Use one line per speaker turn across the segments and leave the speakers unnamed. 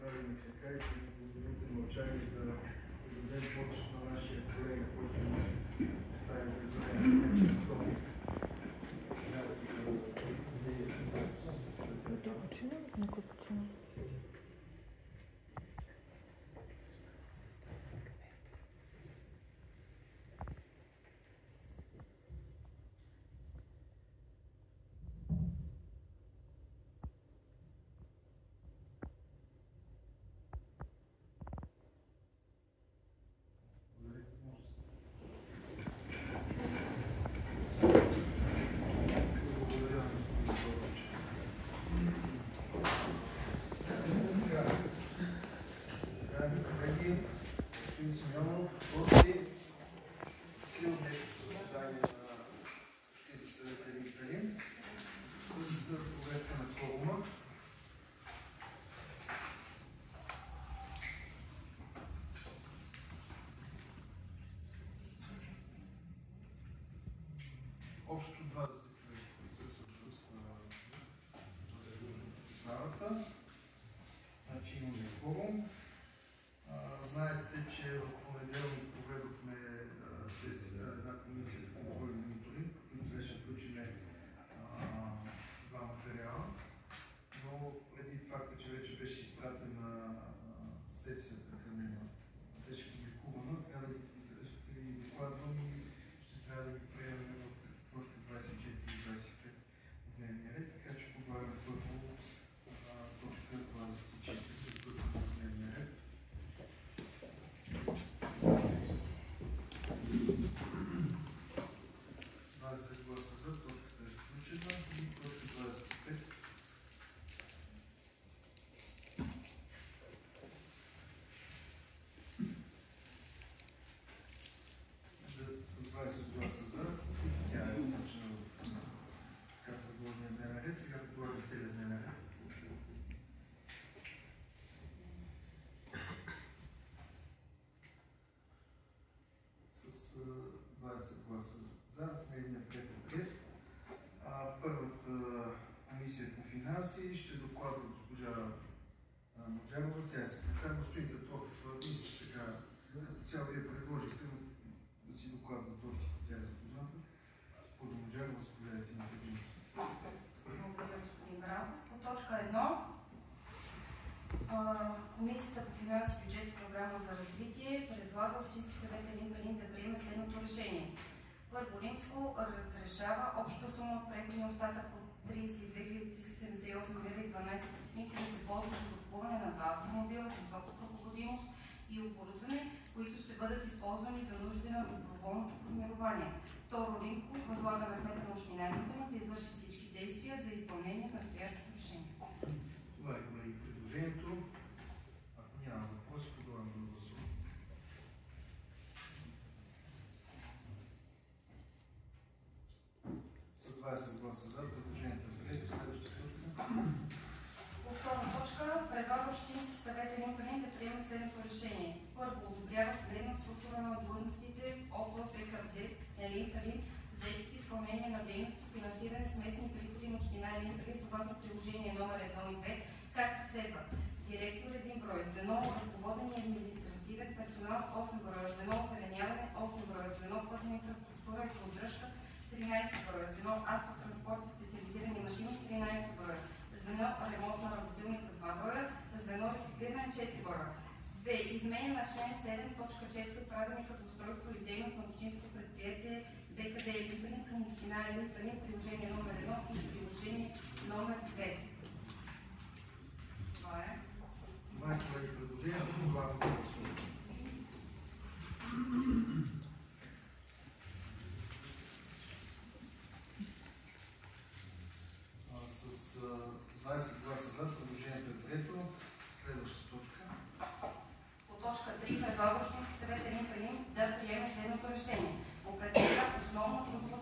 кажем така и се позволите мълчание да дадем почет на нашия колега, който ни остави безвременно столи. Общо 20 човека присъстват в залата. Значи имаме кворум. Знаете, че в понеделник проведохме сесия, една комисия по контрол и мониторинг, в която беше включиме два материала. Но преди факта, че вече беше изпратена сесията към нея, беше публикувана, трябва да ги докладвам и ще трябва да ги приемем в точка 24 и 25 в дневния ред, така че предлагам първо точка 24 за включване в дневния ред. С 20 гласа за, точката е включена и точка 25. С 20 гласа за, тя е включена в как предложения дневен ред. Сега предлагам целият дневен ред. С 20 гласа за, дневният ред е приет. Първата комисия по финанси ще докладва госпожа Моджарова. Тя е секретар. Господин Петров, мисля, че така, като цяло вие предложихте да си докладва точките, тя е запозната. Госпожа Моджарова, заповядайте на трибуната.
Благодаря, господин Бранков. По точка 1, Комисията по финанси, бюджет и програма за развитие предлага Общински съвет Елин Пелин да приеме следното решение. Първо римско разрешава обща сума от преходния остатък от 32 378,12 да се ползва за закупуване на два автомобила с висока проходимост и оборудване, които ще бъдат използвани за нужди на доброволното формирование. Второ римко възлага на кмета на община Елин Пелин да извърши всички действия за изпълнение на настоящото решение.
Това е, колеги, предложението. Ако няма въпроси, подавам да гласувам. С 20 гласа за, предложението е прието. Следващата точка.
По втора точка предлага Общински съвет Елин Пелин да приеме следното решение. Първо, одобрява следна структура на длъжностите в ОП-ПКД Елин Пелин за изпълнение на дейности, финансиране с местни приходи на община Елин Пелин съгласно приложение номер 1 и 2, както следва. Директор 1 брой, звено ръководен и административен персонал 8 броя, звено озеленяване 8 броя, звено пътна инфраструктура и поддръжка 13 броя, звено автотранспорт и специализирани машини 13 броя, звено ремонтна работилница 2 броя, звено рециклиране 4 броя. 2. Изменение на член 7, точка 4 от правилника за устройство и дейност на общинското предприятие БКД Елин Пелин към община Елин Пелин, приложение номер 1 и приложение номер 2. Това е.
Това е, колеги, предложението. Това е гласуване. С 20 гласа за, предложението е прието. Следваща точка.
По точка 3 предлага Общински съвет Елин Пелин да приеме следното решение. Определя основно трудово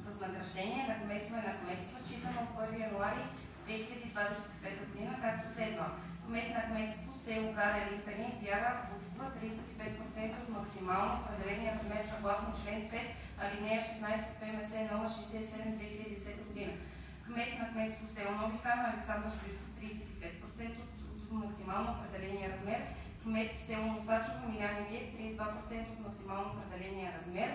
възнаграждение на кметове на кметства, считано от 1 януари 2025 година, както следва. Кмет на кметство село Гара Елин Пелин Вяра Вучкова 35% от максимално определения размер съгласно член 5, алинея 16 от ПМС № 67/2010 година. Кмет на кметство село Нови хан Александър Стоичков 35% от максимално определения размер. Кмет село Мусачево Милян Илиев 32% от максимално определения размер.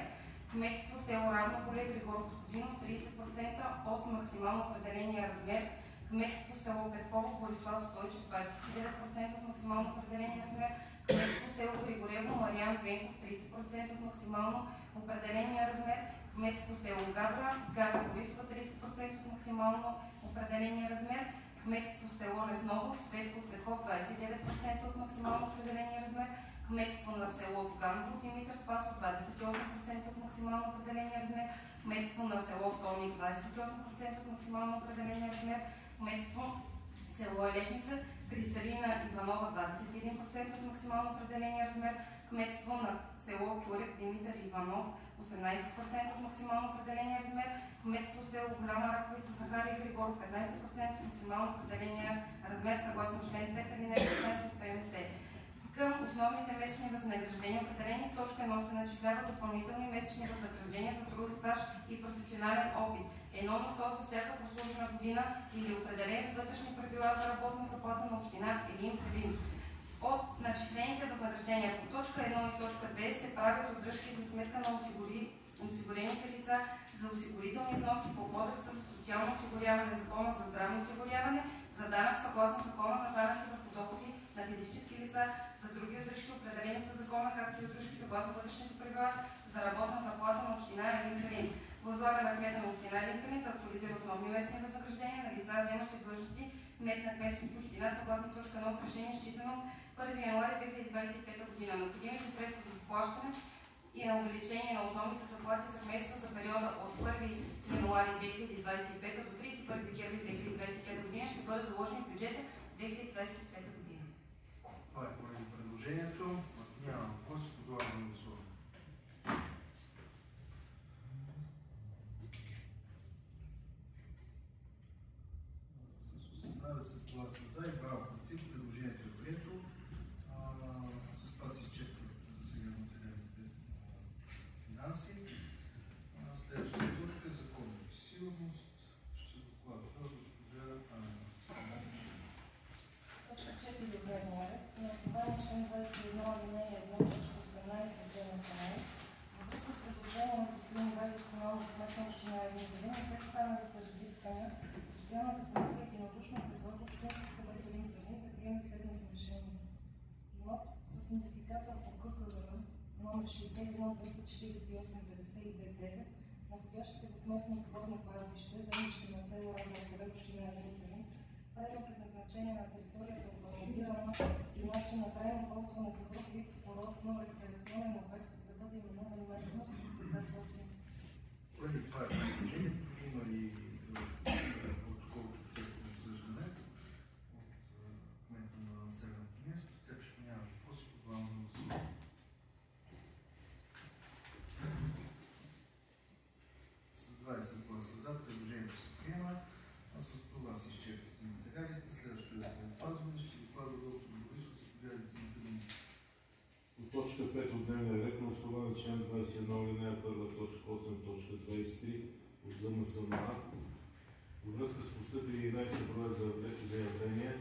Кметство село Равно поле Григор Господинов 30% от максимално определения размер. Кметство село Петково Борислав Стойчев 29% от максимално определения размер. Кметство село Григорево Мариан Венков 30% от максимално определения размер. Кметство село Габра Галя Борисова 30% от максимално определения размер. Кметство село Лесново Светко Цветков 29% от максимално определения размер. Кметство на село Гангро Димитър Спасов 28% от максимално определения размер. Кметство на село Солник 28% от максимално определения размер. Кметство село Елешница Кристалина Иванова 21% от максимално определения размер. Кметство на село Чурек Димитър Иванов 18% от максимално определения размер. Кметство село Голяма Раковица Захария Григоров 15% от максимално определения размер съгласно член 5 алинея 15 от ПМС. Към основните месечни възнаграждения, определени в точка 1, се начисляват допълнителни месечни възнаграждения за трудов стаж и професионален опит. 1/100 за всяка прослужена година или определен с вътрешни правила за работна заплата на община Елин Пелин. От начислените възнаграждения по точка 1 и точка 2 се правят удръжки за сметка на осигурените лица за осигурителни вноски по Кодекса за социално осигуряване, Закона за здравно осигуряване, за данък съгласно Закона на данъци върху доходи на физически лица, за други удръжки, определени със закона, както и удръжки съгласно вътрешните правила за работна заплата на община Елин Пелин. Възлага на кмета на община Елин Пелин да актуализира основни месечни възнаграждения на лица, заемащи длъжности кмет на кметската община съгласно точка 1 от решение, считано 1 януари 2025 година. Необходимите средства за изплащане и на увеличение на основните заплати за кметства за периода от 1 януари 2025 до 31 декември 2025 година ще бъдат заложени в бюджета 2025 година.
Това е поради предложението. Няма въпрос, подлагам на гласуване. С 18 гласа за и 2 против, предложението е прието. С това се изчерпват за сега материалните финанси. Следващата точка е законност и сигурност. Ще докладва госпожа Анна.
Точка 4 от дневния ред. На основание член 21 алинея 1, точка 18 от ДНСН, във връзка с предложение на господин Вайко Симеонов, кмет на община Елин Пелин, след станалите разисквания, Постоянната комисия единодушно предлага Общински съвет Елин Пелин да приеме следното решение. Имот с идентификатор по ККР номер 61-248-59, находящ се в местност Горно пазбище, землище на село Равно поле, община Елин Пелин, с трайно предназначение на територията урбанизирана и начин на трайно ползване за друг вид курортно-рекреационен обект да бъде именуван местност и света София.
Поради това е предложението. Има ли протокол от обществено обсъждане от кмета на населеното място, така че няма въпроси, подлагам на гласуване. С 20 гласа за, предложението се приема, а с това се изчерпват материалите. Следващото е здравеопазване. Ще докладва доктор Борисов, заповядайте на трибуната.
По точка 5 от дневния ред на основание член 21 алинея 1, точка 8, точка 23 от ЗМСМА, във връзка с постъпили 11 броя заявления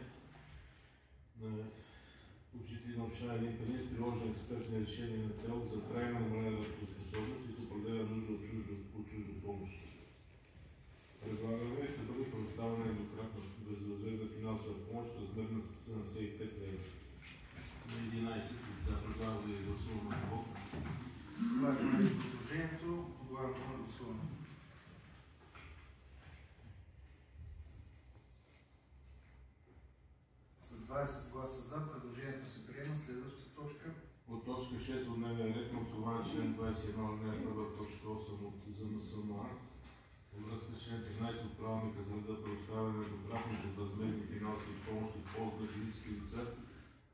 на учители на община Елин Пелин с приложени експертни решения на ТЕЛ за трайно намалена работоспособност и с определена нужда от чужда помощ. Предлагаме да бъде предоставена еднократна безвъзмездна финансова помощ в размер на 75 лв. На 11 лица предлагам да гласуваме на блок.
Това е предложението. Подлагам на гласуване. С 20 гласа за, предложението се приема. Следващата точка.
От точка 6 от дневния ред на основание член 21 алинея 1, точка 8 от ЗМСМА, във връзка с член 13 от правилника за да предоставяне на еднократни безвъзмездни финансови помощи в полза на физически лица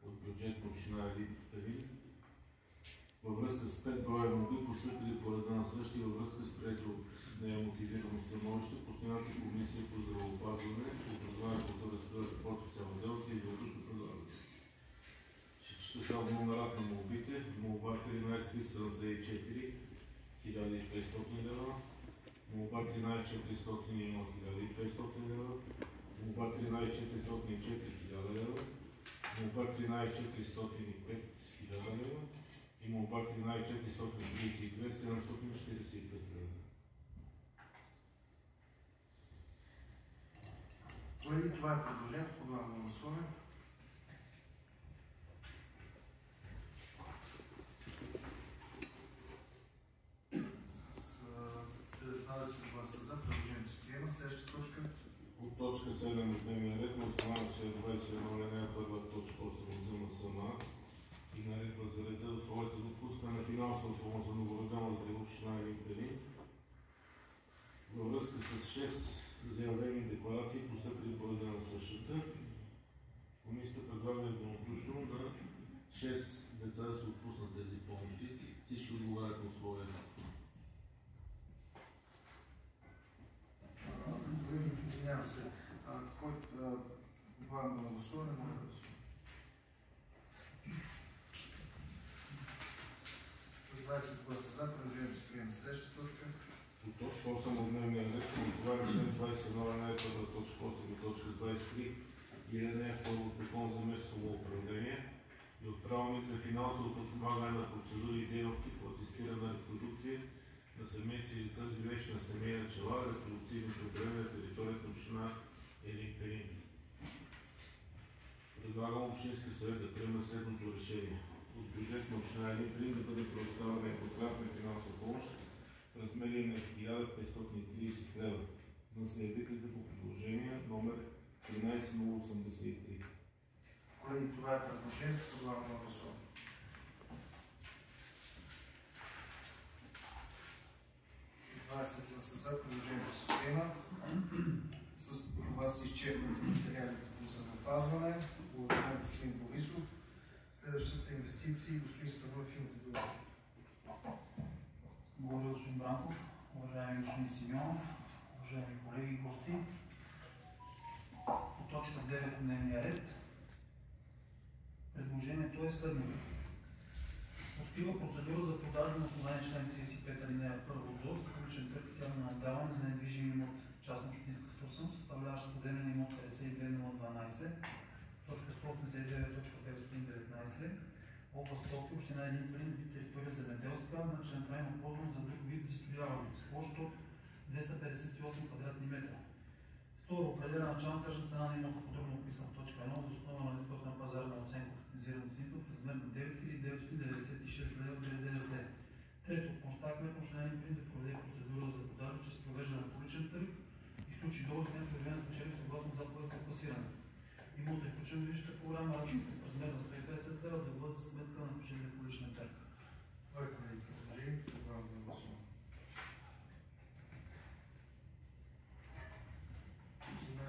от бюджет на община Елин Пелин. Във връзка с 5 броя молби, постъпили по реда на същия, във връзка с прието от нея мотивирано становище, Постоянната комисия по здравеопазване, образование, култура, спорт, социално дело и единодушно предлагане. Ще чета само номерат на молбите. Молба 1374 1500 лв. Молба 13401 1500 лв. Молба 13404 1000 лв. молба 13 405 000 лева и молба 13 432 745 лева.
Колеги, това е предложението, подлагам на гласуване. С 19 гласа за, предложението се приема. Следващата точка.
От точка 7 от дневния ред на основание член 21 алинея 1 точка 8 от ЗМСМА и наредба за реда и условията за отпускане на финансова помощ за новороденалите община Елин Пелин във връзка с 6 заявени декларации, постъпили по реда на същата. Комисията предлага единодушно на 6 деца да се отпуснат тези помощи. Всички отговарят на условията.
Извинявам се. Който подлагам на гласуване, моля да гласуваме. С 20 гласа за, предложението се приема. Следващата точка.
От точка 8 от дневния ред, отговаря член 21 алинея 1 точка 8 и точка 23 и алинея 1 от Закон за местно самоуправление и от правилник за финансово подпомагане на процедури и дейности по асистирана репродукция на семейства и деца, живеещи на семейна начала, репродуктивни проблеми на територията на община Елин Пелин. Предлагам Общински съвет да приеме следното решение. От бюджет на община Елин Пелин да бъде предоставена еднократна финансова помощ в размери на 1530 лева на заявителите по предложение номер 13083.
Колеги, това е предложението, подлагам на гласуване. С 20 гласа за, предложението се приема. С това се изчерпват материалите по здравеопазване. Благодаря господин Борисов. Следващата инвестиции, господин Станов, имате думата.
Благодаря, господин Бранков, уважаеми господин Симеонов, уважаеми колеги и гости. По точка 9 от дневния ред предложението е следното. Открива процедура за продажба на основание член 35 алинея 1 от ЗОС, публичен търг с явно наддаване за недвижим имот частна общинска собственост, съставляващ поземлен имот 52012, точка 189.919, област София, община Елин Пелин, вид територия земеделска, на член трайно ползван за друг вид застрояване с площ от 258 квадратни метра. Второ, определя начална тръжна цена на имота, подробно описан в точка 1, въз основа на недостатъчна пазарна оценка претензирана цените в размер на 9996 лева без ДДС. Трето, площта кмет на община Елин Пелин да проведе процедура за продажба чрез провеждане на публичен търг и включи договор с непроверена спечели съгласно заповед за класиране. Имотът е включен в висшата програма, разходите в размер на 150 лева да бъдат за сметка на спечелен публичен търг.
Това е предложение, подлагам на гласуване.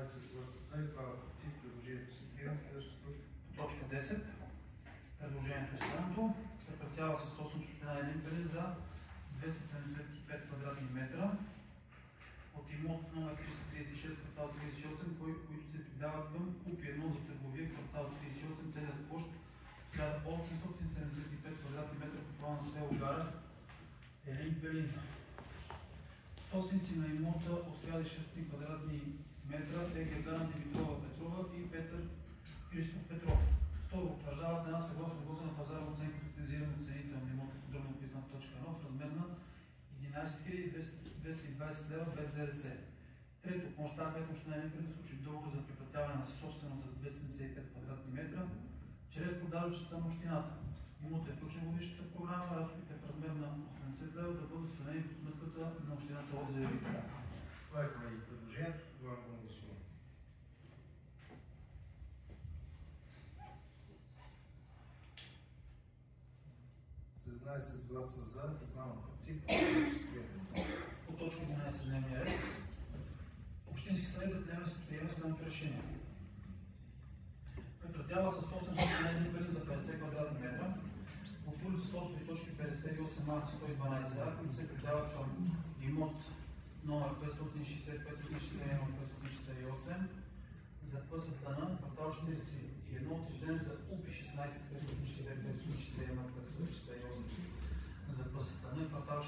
18 гласа за и 2 против, предложението се приема. Следващата точка.
Точка 10. Предложението е следното. Прекратява се собственото община Елин Пелин за 275 квадратни метра от имот номер 336 квартал 38, които се придават към УП1 за търговия квартал 38, целият площ 1875 квадратни метра по плана на село Гара, Елин Пелин. Собственици на имота от 1600 квадратни метра е Гергана Димитрова Петрова и Петър Христов Петров. Второ, утвърждава цена съгласно договора на пазарна оценка претензирана оценител на имота, подробно описан в точка 1, в размер на 11 220 лева без ДДС. Трето, площта, която община Елин Пелин случи договор за прекратяване на собственост за 275 квадратни метра чрез продажа частта на общината. Имотът е включен в годишната програма, разходите в размер на 80 лева да бъдат установени по сметката на общината от заявителя.
Това е, колеги, предложението, подлагам на гласуване. 17 гласа за и 2 против.
По точка 12 дневния ред. Общински съвет да приеме следното решение. Прекратява с 8 Елин Пелин за 50 квадратни метра в улица Сосови точки 58А 112А, които се придават към имот номер 560 561 568 за ПСТН, квартал 41, отчужден за УПИ 16 560 561 568 за ПСТН, квартал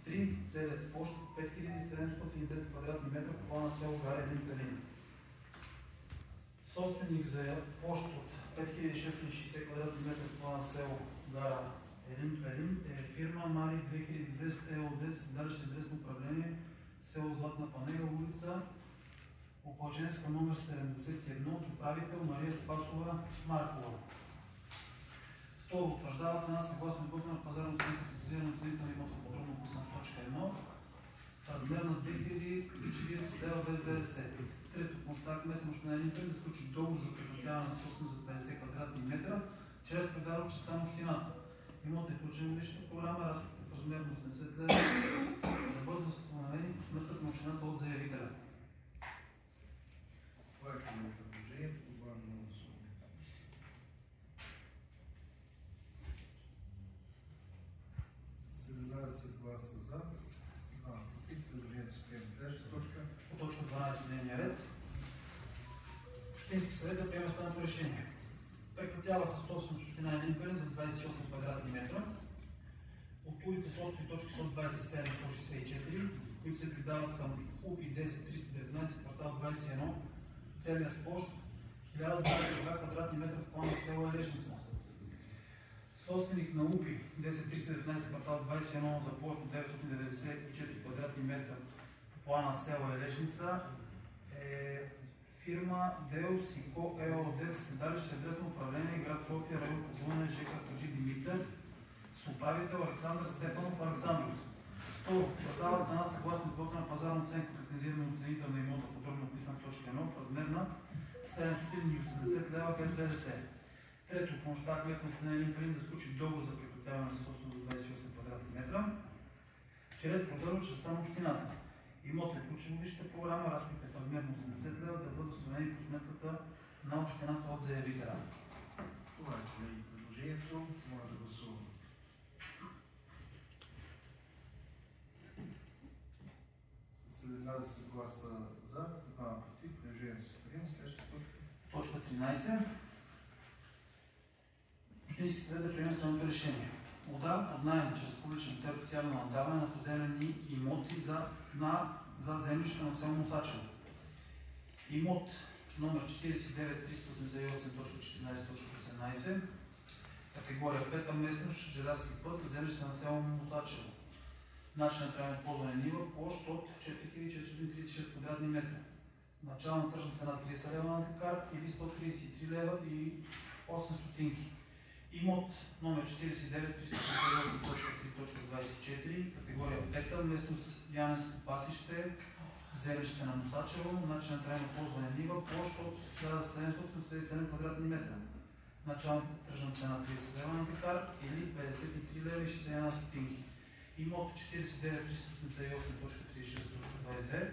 43, целият площ 5710 квадратни метра по плана село Гара Елин Пелин. Собственик за площ от 5660 квадратни метра в плана село Гара Елин Пелин е фирма Мари 2200 ЕОД, седалище Дресно управление, село Златна Панега, улица Опалченска номер 71 с управител Мария Спасова Маркова. Второ, утвърждава цена съгласно изготвена на пазарно централизирана цените на имота, подробно описана в точка 1, в размер на 2040 лева без ДДС. Трето, площад кмет на община Елин Пелин да сключи договор за прекратяване на собственост за 50 квадратни метра чрез предаване частта на общината. Имотът е включен в годишната програма, разходите в размер на 80 лева да бъдат възстановени по сметката на общината от заявителя.
Това е предложението. Подлагам на гласуване. С 17 гласа за, 2 против, предложението се приема. Следващата точка.
По точка 12 дневния ред. Общински съвет да приема следното решение. Прекратява със собственост община Елин Пелин за 28 квадратни метра от улица Состов точки 127-164, които се придават към УПИ 10-319, квартал 21, целия с площ 1022 квадратни метра в плана село Елешница. Собственик на УПИ 10-319, квартал 21 за площ 994 квадратни метра по плана село Елешница е фирма Деус и Ко ЕОД с седалище Дресно управление, град София, район Козлуна, ЖК Хаджи Димитър, с управител Александър Стефанов Александров. Второ, утвърждава цена съгласно изготвена на пазарна оценка, претензирана от цените на имота, подробно описан в точка 1, в размер на 780 лева без ДДС. Трето, помощта кмет на община Елин Пелин да сключи договор за прекратяване на собственост за 28 квадратни метра чрез продажба частта на общината. Имот е включен в годишната програма, разходите в размер на 80 лева да бъдат установени по сметката на общината от заявителя.
Това е, колеги, предложението. Моля да гласуваме. С 17 гласа за, 2 против, предложението се приема. Следващата точка.
Точка 13. Общински съвет да приеме следното решение. Отдава под наем чрез публичен търг с явно наддаване на поземлени имоти за землища на село Мусачево. Имот номер 49388.14.18, категория 5 местност, Желязки път, землище на село Мусачево. Начин на трайно ползване нива, площ от 4436 квадратни метра. Начална тръжна цена 30 лева на декар или 133 лева и 8 стотинки. Имот номер 49358.3.24, категория 5, местност Яненско пасище, землище на Мусачево, начин на трайно ползване нива, площ от 1787 квадратни метра. Началната тръжна цена 30 лева на декар или 53 лева и 61 стотинки. Имот 49388.36.22,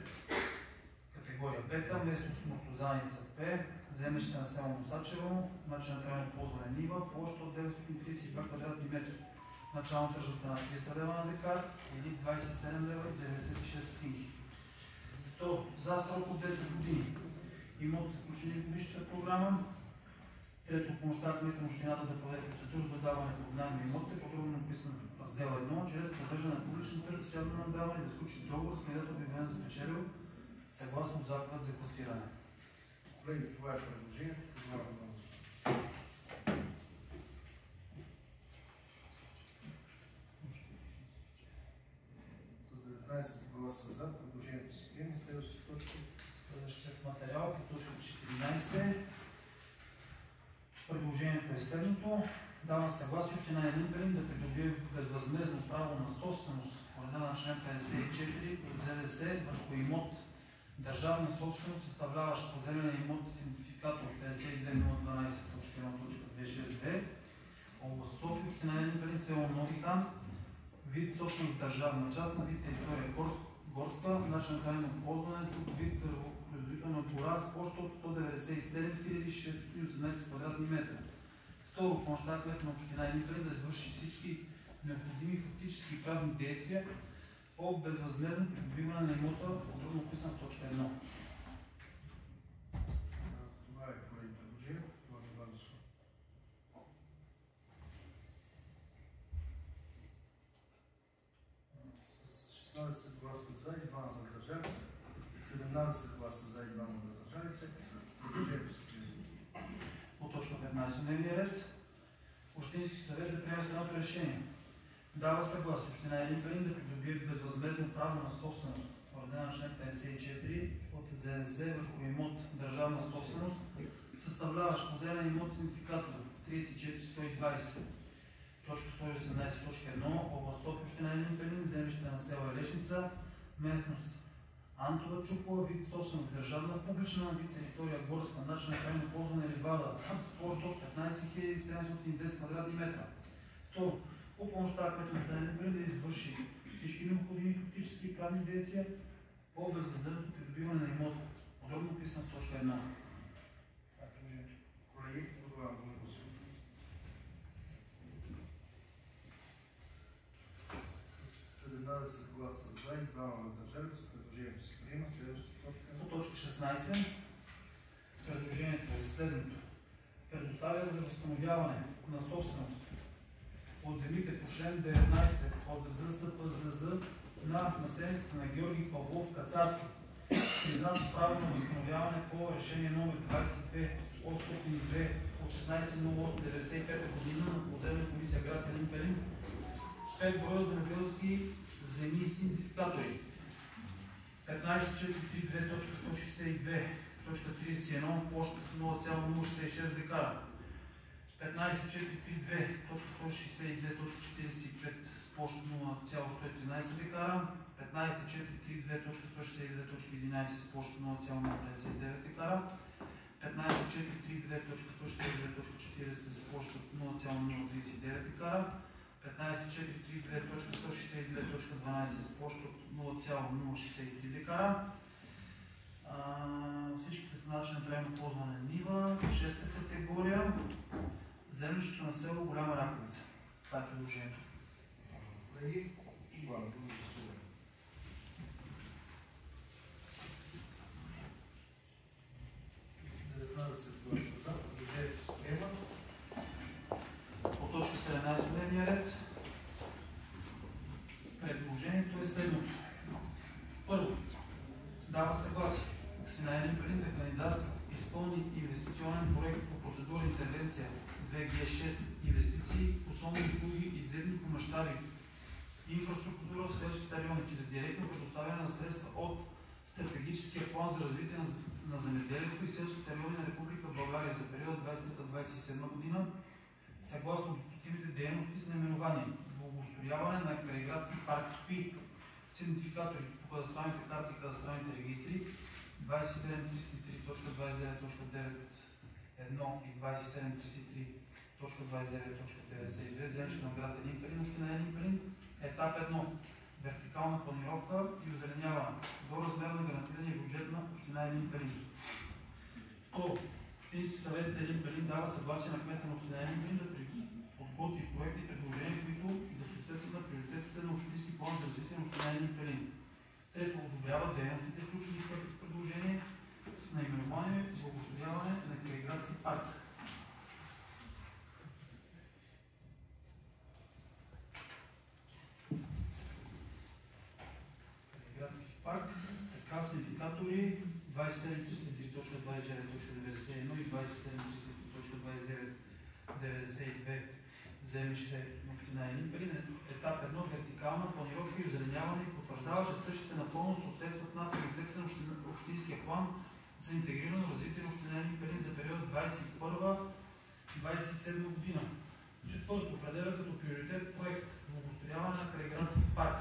категория 5, местност Муртозаница П, землище на село Мусачево, начин на трайно ползване нива, площ от 932 квадратни метра. Начална тръжна цена 30 лева на декар или 27 лева и 96 стотинки. Второ, за срок от 10 години. Имот са включени в годишната програма. Трето, помощта кмет на общината да проведе процедура за даване под наем на имотите, подробно описано в раздел 1, чрез провеждане на публичен търг с явно наддаване и да сключи договор с кандидат обявен за спечелил съгласно заповед за класиране.
Колеги, това е предложението. Подлагам на гласуване. С 19 гласа за, предложението се приема. Следващата точка.
Следващият материал по точка 14. Предложението е следното. Дава съгласие община Елин Пелин да придобие безвъзмездно право на собственост по реда на член 54 от ЗДС върху имот държавна собственост, съставляващ поземлен имот с идентификатор 52012.1.262, област София, община Елин Пелин, село Нови хан, вид собственост държавна част на вид територия горска, начин на трайно ползване, друг вид производителна гора с площ от 197 618 квадратни метра. Второ, помощта кмет на община Елин Пелин да извърши всички необходими фактически и правни действия по безвъзмездно придобиване на имота, подробно описан в точка 1.
Това е, колеги, предложението. Това е гласуване. С 16 гласа за и 2 въздържали се, 17 гласа за и 2 въздържали се, предложението се приема.
15 дневния ред. Общински съвет да приема следното решение. Дава съгласие община Елин Пелин да придобие безвъзмездно право на собственост, уредена на член 54 от ЗНС върху имот държавна собственост, съставляващ поземлен имот с идентификатор 34120, точка 118.1, област София, община Елин Пелин, землище на село Елешница, местност Антова чупова, вид собственост държавна публична, вид територия горска, начин на крайно ползване ливада, с площ от 15 710 квадратни метра. Второ, по помощта кмета на община Елин Пелин да извърши всички необходими фактически и правни действия по безвъзмездно придобиване на имота. Подробно описан с точка 1. Това е положението.
Колеги, подлагам го на гласуване. С 17 гласа за и 2 въздържали се, предложението се приема. Следващата точка.
По точка 16 предложението е следното. Предоставя за възстановяване на собственост от земите по член 19 от ЗСПЗЗ на наследниците на Георги Павлов Кацарски. Признато право на възстановяване по решение номер 22-802 от 16.08.95 г. на Подземна комисия град Елин Пелин. 5 броя земеделски земи с идентификатори. 15.432.162.31 площ 0,066 декара. 15.432.162.45 с площ 0,113 декара. 15.432.162.11 с площ 0,059 декара. 15.432.162.40 с площ 0,039 декара. 15.432.162.12 с площ от 0,063 декара. Всичките са начин на трайно ползване на нива. 6-та категория. Землището на село Голяма Раковица. Това е предложението.
Колеги, подлагам го на гласуване. С 19 гласа за, предложението се приема.
По точка 17 дневния ред. Предложението е следното. Първо, дава съгласие община Елин Пелин да кандидатства изпълни инвестиционен проект по процедура интервенция 2G6 инвестиции в основни услуги и дребни по мащаби инфраструктура в селските райони чрез директно предоставяне на средства от стратегическия план за развитие на земеделието и селските райони на Република България за период 2027 година, съгласно допустимите дейности с наименование благоустрояване на крайградски парк СПИ с идентификатори по кадастралните карти и кадастралните регистри 2733.29.9 и 2733.29.92 землището на град Елин Пелин, община Елин Пелин. Етап 1. Вертикална планировка и озеленяване до размер на гарантирания бюджет на община Елин Пелин. Второ. Общински съвет Елин Пелин дава съгласие на кмета на община Елин Пелин да подготви проекти и предложения, които да съответстват на приоритетите на общински план за развитие на община Елин Пелин. Трето, одобрява дейностите, включени в първото предложение с наименование благоустрояване на крайградски парк. Крайградски парк, така с индикатори 2733.29.91 и 2733.29.92 землище на община Елин Пелин. Етап 1. Вертикална планировка и озеленяване и потвърждава, че същите напълно съответстват на приоритетите на общинския план за интегрирано развитие на община Елин Пелин за период 2021-2027 година. Четвърто. Определя като приоритет проект благоустрояване на крайградски парк.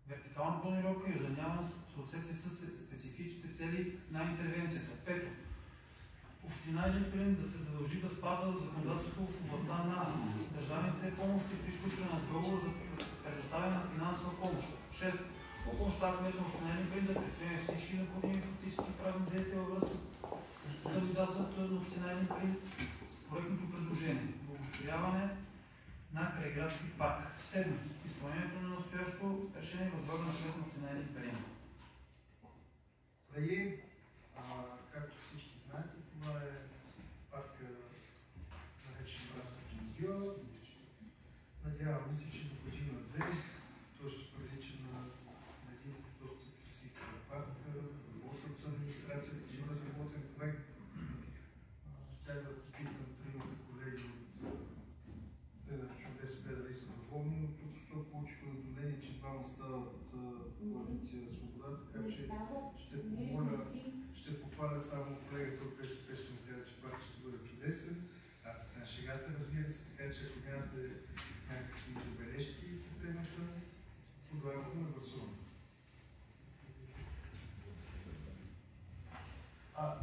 Вертикална планировка и озеленяване в съответствие с специфичните цели на интервенцията. Пето. Община Елин Пелин да се задължи да спазва законодателството в областта на държавните помощи при изключване на договор за предоставяне на финансова помощ. 6. По помощта кмета на община Елин Пелин да предприеме всички необходими фактически правни действия във връзка с кандидатството на община Елин Пелин с проектното предложение. Благоустрояване на крайградски парк. 7. Изпълнението на настоящото решение възлага на кмета на община Елин Пелин.
Колеги, както всички знаете, това е парка наречен Братска Гио. Надяваме се, че до година-две той ще прилича на един доста красив парк. Областната администрация ще разработен проект. защитници на свобода, така че ще похваля само колегата от БСП, ще му кажа, че пак ще бъде чудесен. На шегата, разбира се, така че ако нямате някакви забележки по темата, подлагам на гласуване.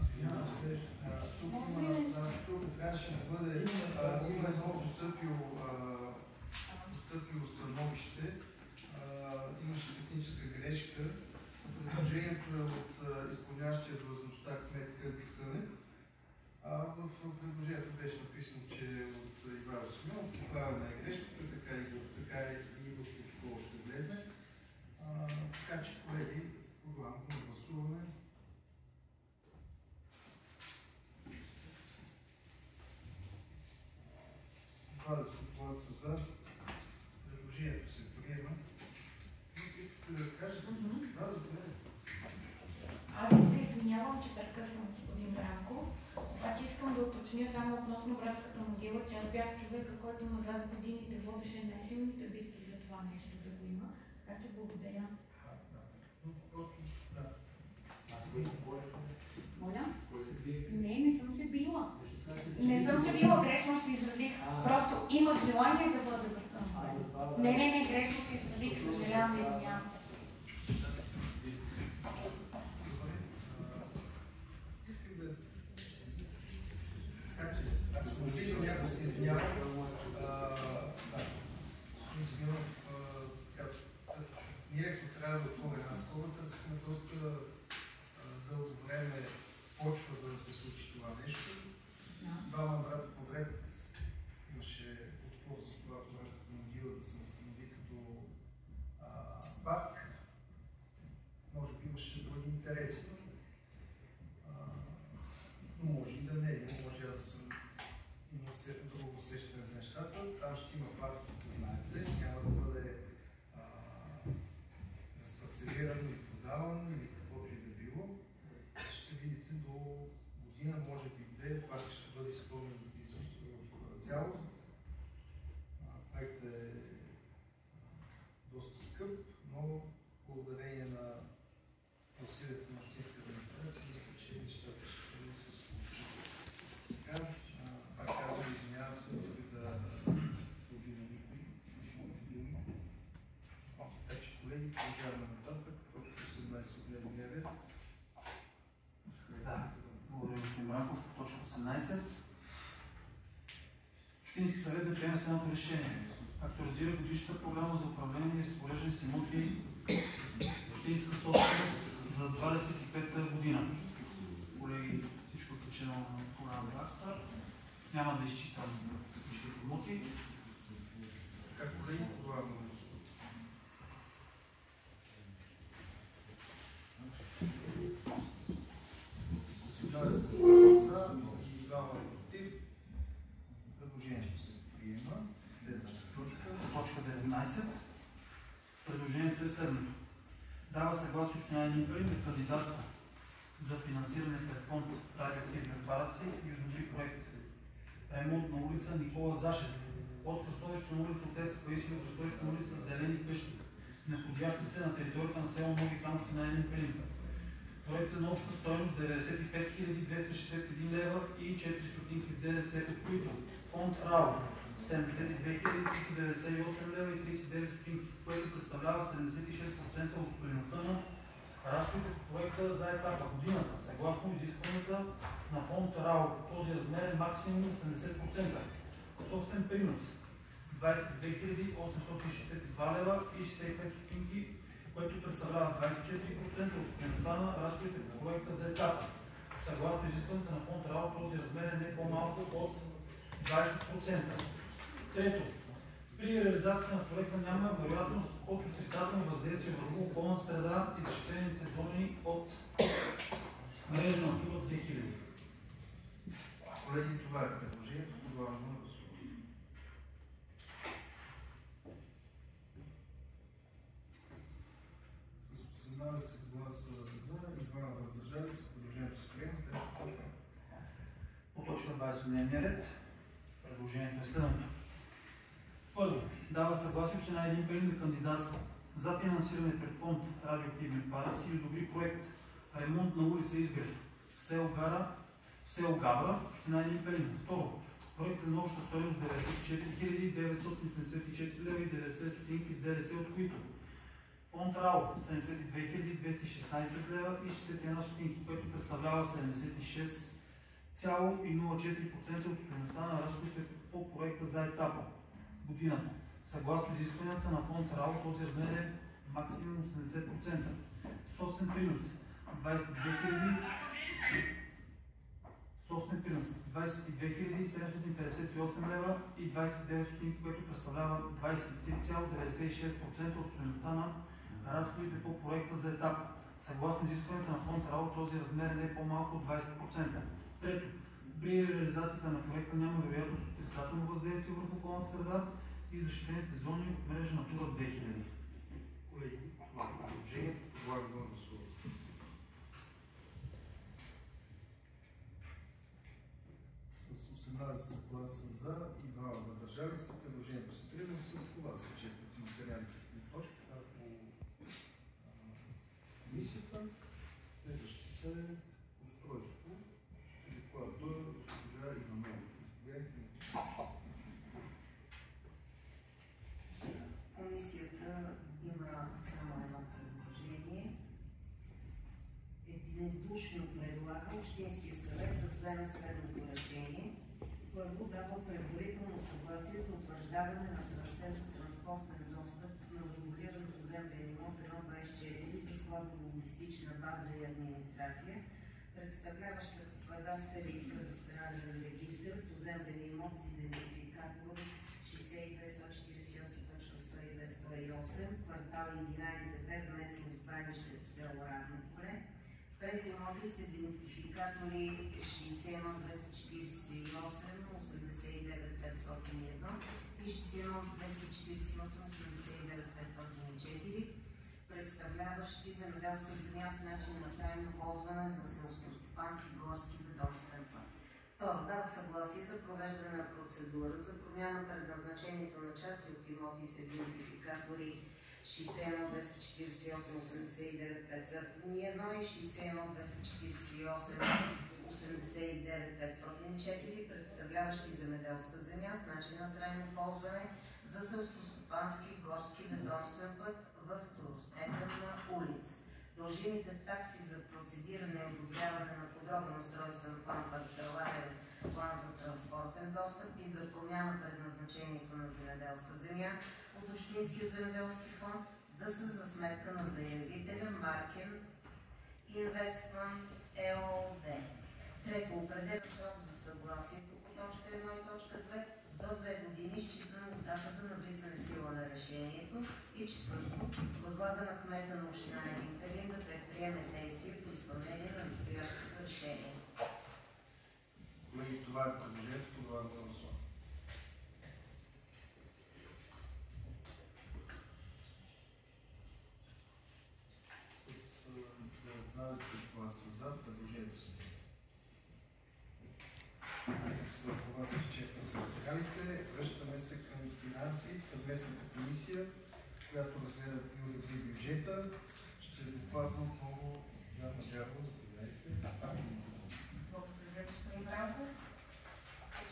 Извинявам се, тук трябваше да бъде, има едно постъпило становище, имаше техническа грешка. Предложението е от изпълняващия длъжността кмет Кънчо Кънев. В предложението беше написано, че от Ивайло Симеонов, поправена е грешката, така и в протокол ще влезе. Така че, колеги, подлагам на гласуване. 20 гласа за. Предложението се приема. Искате да кажете? Да, заповядайте.
Аз се извинявам, че прекъсвам господин Бранко, обаче искам да уточня само относно братската могила, че аз бях човека, който назад годините водеше най-силните битки за това нещо да го има, така че благодаря.
Аз кой се боря?
Моля?
Кой се бие?
Не съм се била. Не съм се била, грешно се изразих. Просто имах желание да бъда възстановена. Не, грешно се изразих, съжалявам, извинявам се.
Искам да... Ако съм видил някой се извинява, ние ако трябва да отворим една скоба, търсихме доста дълго време почва, за да се случи това нещо. Двама брата подред имаше отпор за това братската могила да се възстанови като парк. Може би имаше други интереси. Но може и да не е. Може аз да съм имал друго усещане за нещата. Там ще има парк, знаете, няма да бъде разпарцелирано или продавано или каквото и да било. Ще видите до година, може би две, парк ще бъде изпълнен в цялост. Проектът е доста скъп, но благодарение на усилията на общинска администрация, мисля, че нещата ще се случат. Така, пак казвам, извинявам се, исках да обидя никой с моите думи. Така че, колеги, продължаваме нататък. Точка 18 от дневния ред.
Да, благодаря господин Бранков. Точка 18. Общински съвет да приеме следното решение. Актуализира годишната програма за управление и разпореждане с имоти общинска собственост за 25-та година. Колеги, всичко е включено на програма Blackstar. Няма да изчитам всички имоти.
Така, колеги, подлагам на гласуване. За и двама против. Предложението се приема. Следваща точка.
Точка 19. Предложението е следното. Дава съгласие община Елин Пелин да кандидатства за финансиране пред фонд радиоактивни отпадъци и одобри проект ремонт на улица Никола Зашев от кръстовището на улица Отец Паисий до кръстовището на улица Зелени къщи, находящи се на територията на село Нови Хан, община Елин Пелин. Проектът на обща стойност 95 261 лева и 4 стотинки с ДДС, от които фонд РАО 72 398 лева и 39 стотинки, което представлява 76% от стойността на разходите по проекта за етапа годината. Съгласно изискванията на фонд РАО, този размер е максимум 80%. Собствен принос 22 862 лева и 65 стотинки, което представлява 24% от стойността на разходите по проекта за етапа. Съгласно изискването на фонд РАО, този размер е не по-малко от 20%. Трето, при реализацията на проекта няма вероятност от отрицателно въздействие върху околната среда и защитените зони от мрежа на Натура 2000.
Колеги, това е предложението. Подлагам на гласуване. С 18 гласа за и 2 въздържали се, предложението се приема. Следващата точка.
По точка 20 дневния ред, предложението е следното. Първо, дава съгласие община Елин Пелин да кандидатства за финансиране пред фонд радиоактивни отпадъци и одобри проект ремонт на улица Изгрев, село Габра, община Елин Пелин. Второ, проект на обща стойност 94 974 лева и 90 стотинки с ДДС, от които фонд РАО 72 216 лева и 61 стотинки, което представлява 76,04% от стойността на разходите по проекта за етапа годината. Съгласно изискванията на фонд РАО, този размер е максимум 80%. Собствен принос 22 758 лева и 29 стотинки, което представлява 23,96% от стойността на разходите по проекта за етап. Съгласно изискването на фонд РАО, този размер не е по-малко от 20%. Трето, при реализацията на проекта няма вероятност от отрицателно въздействие върху околната среда и защитените зони от мрежа Натура 2000.
Колеги, това е предложение. Предлагам да гласуваме. С 18 гласа за и 2 въздържали се, предложението се приема. С това се четват материалите по точки по комисията. Следващата е устройство. Ще докладва госпожа Иванова.
Комисията има само едно предложение. Единодушно предлага Общинския съвет да вземе следното решение. Първо, дава предварително съгласие за утвърждаване на трасе за транспортен достъп на регулиран поземлен имот 124 за складово-логистична база и администрация, представляваща кадастър и кадастрален регистър, поземлен имот с идентификатор 62-148.102-108, квартал 11Б, местност Банището, село Равно поле, през имоти с идентификатори 61-248-89-501 и 61-248-89-504, представляващи земеделска земя с начин на трайно ползване за селскостопански горски ведомствен път. Второ, дава съгласие за провеждане на процедура за промяна предназначението на части от имоти с идентификатори 61-248-89-501 и 61-248-89-504, представляващи земеделска земя с начин на трайно ползване за селскостопански горски ведомствен път в второстепенна улица. Дължимите такси за процедиране и одобряване на подробен устройствен план, парцеларен план за транспортен достъп и за промяна предназначението на земеделска земя от Общинския земеделски фонд да са за сметка на заявителя Маркен Инвестмент ЕООД. Трето, определя срок за съгласието по точка 1 и точка 2 до 2 години, считано от датата на влизане в сила на решението. И четвърто, възлага на кмета на община Елин Пелин да предприеме действия по изпълнение на настоящото решение.
Колеги, това е предложението, това е гласуване. С 19 гласа за, предложението се приема. С това се изчерпват материалите. Връщаме се към финанси, съвместната комисия, която разгледа и одобри бюджета. Ще докладва отново Яна Джарова. Заповядайте.
Благодаря, господин Бранков.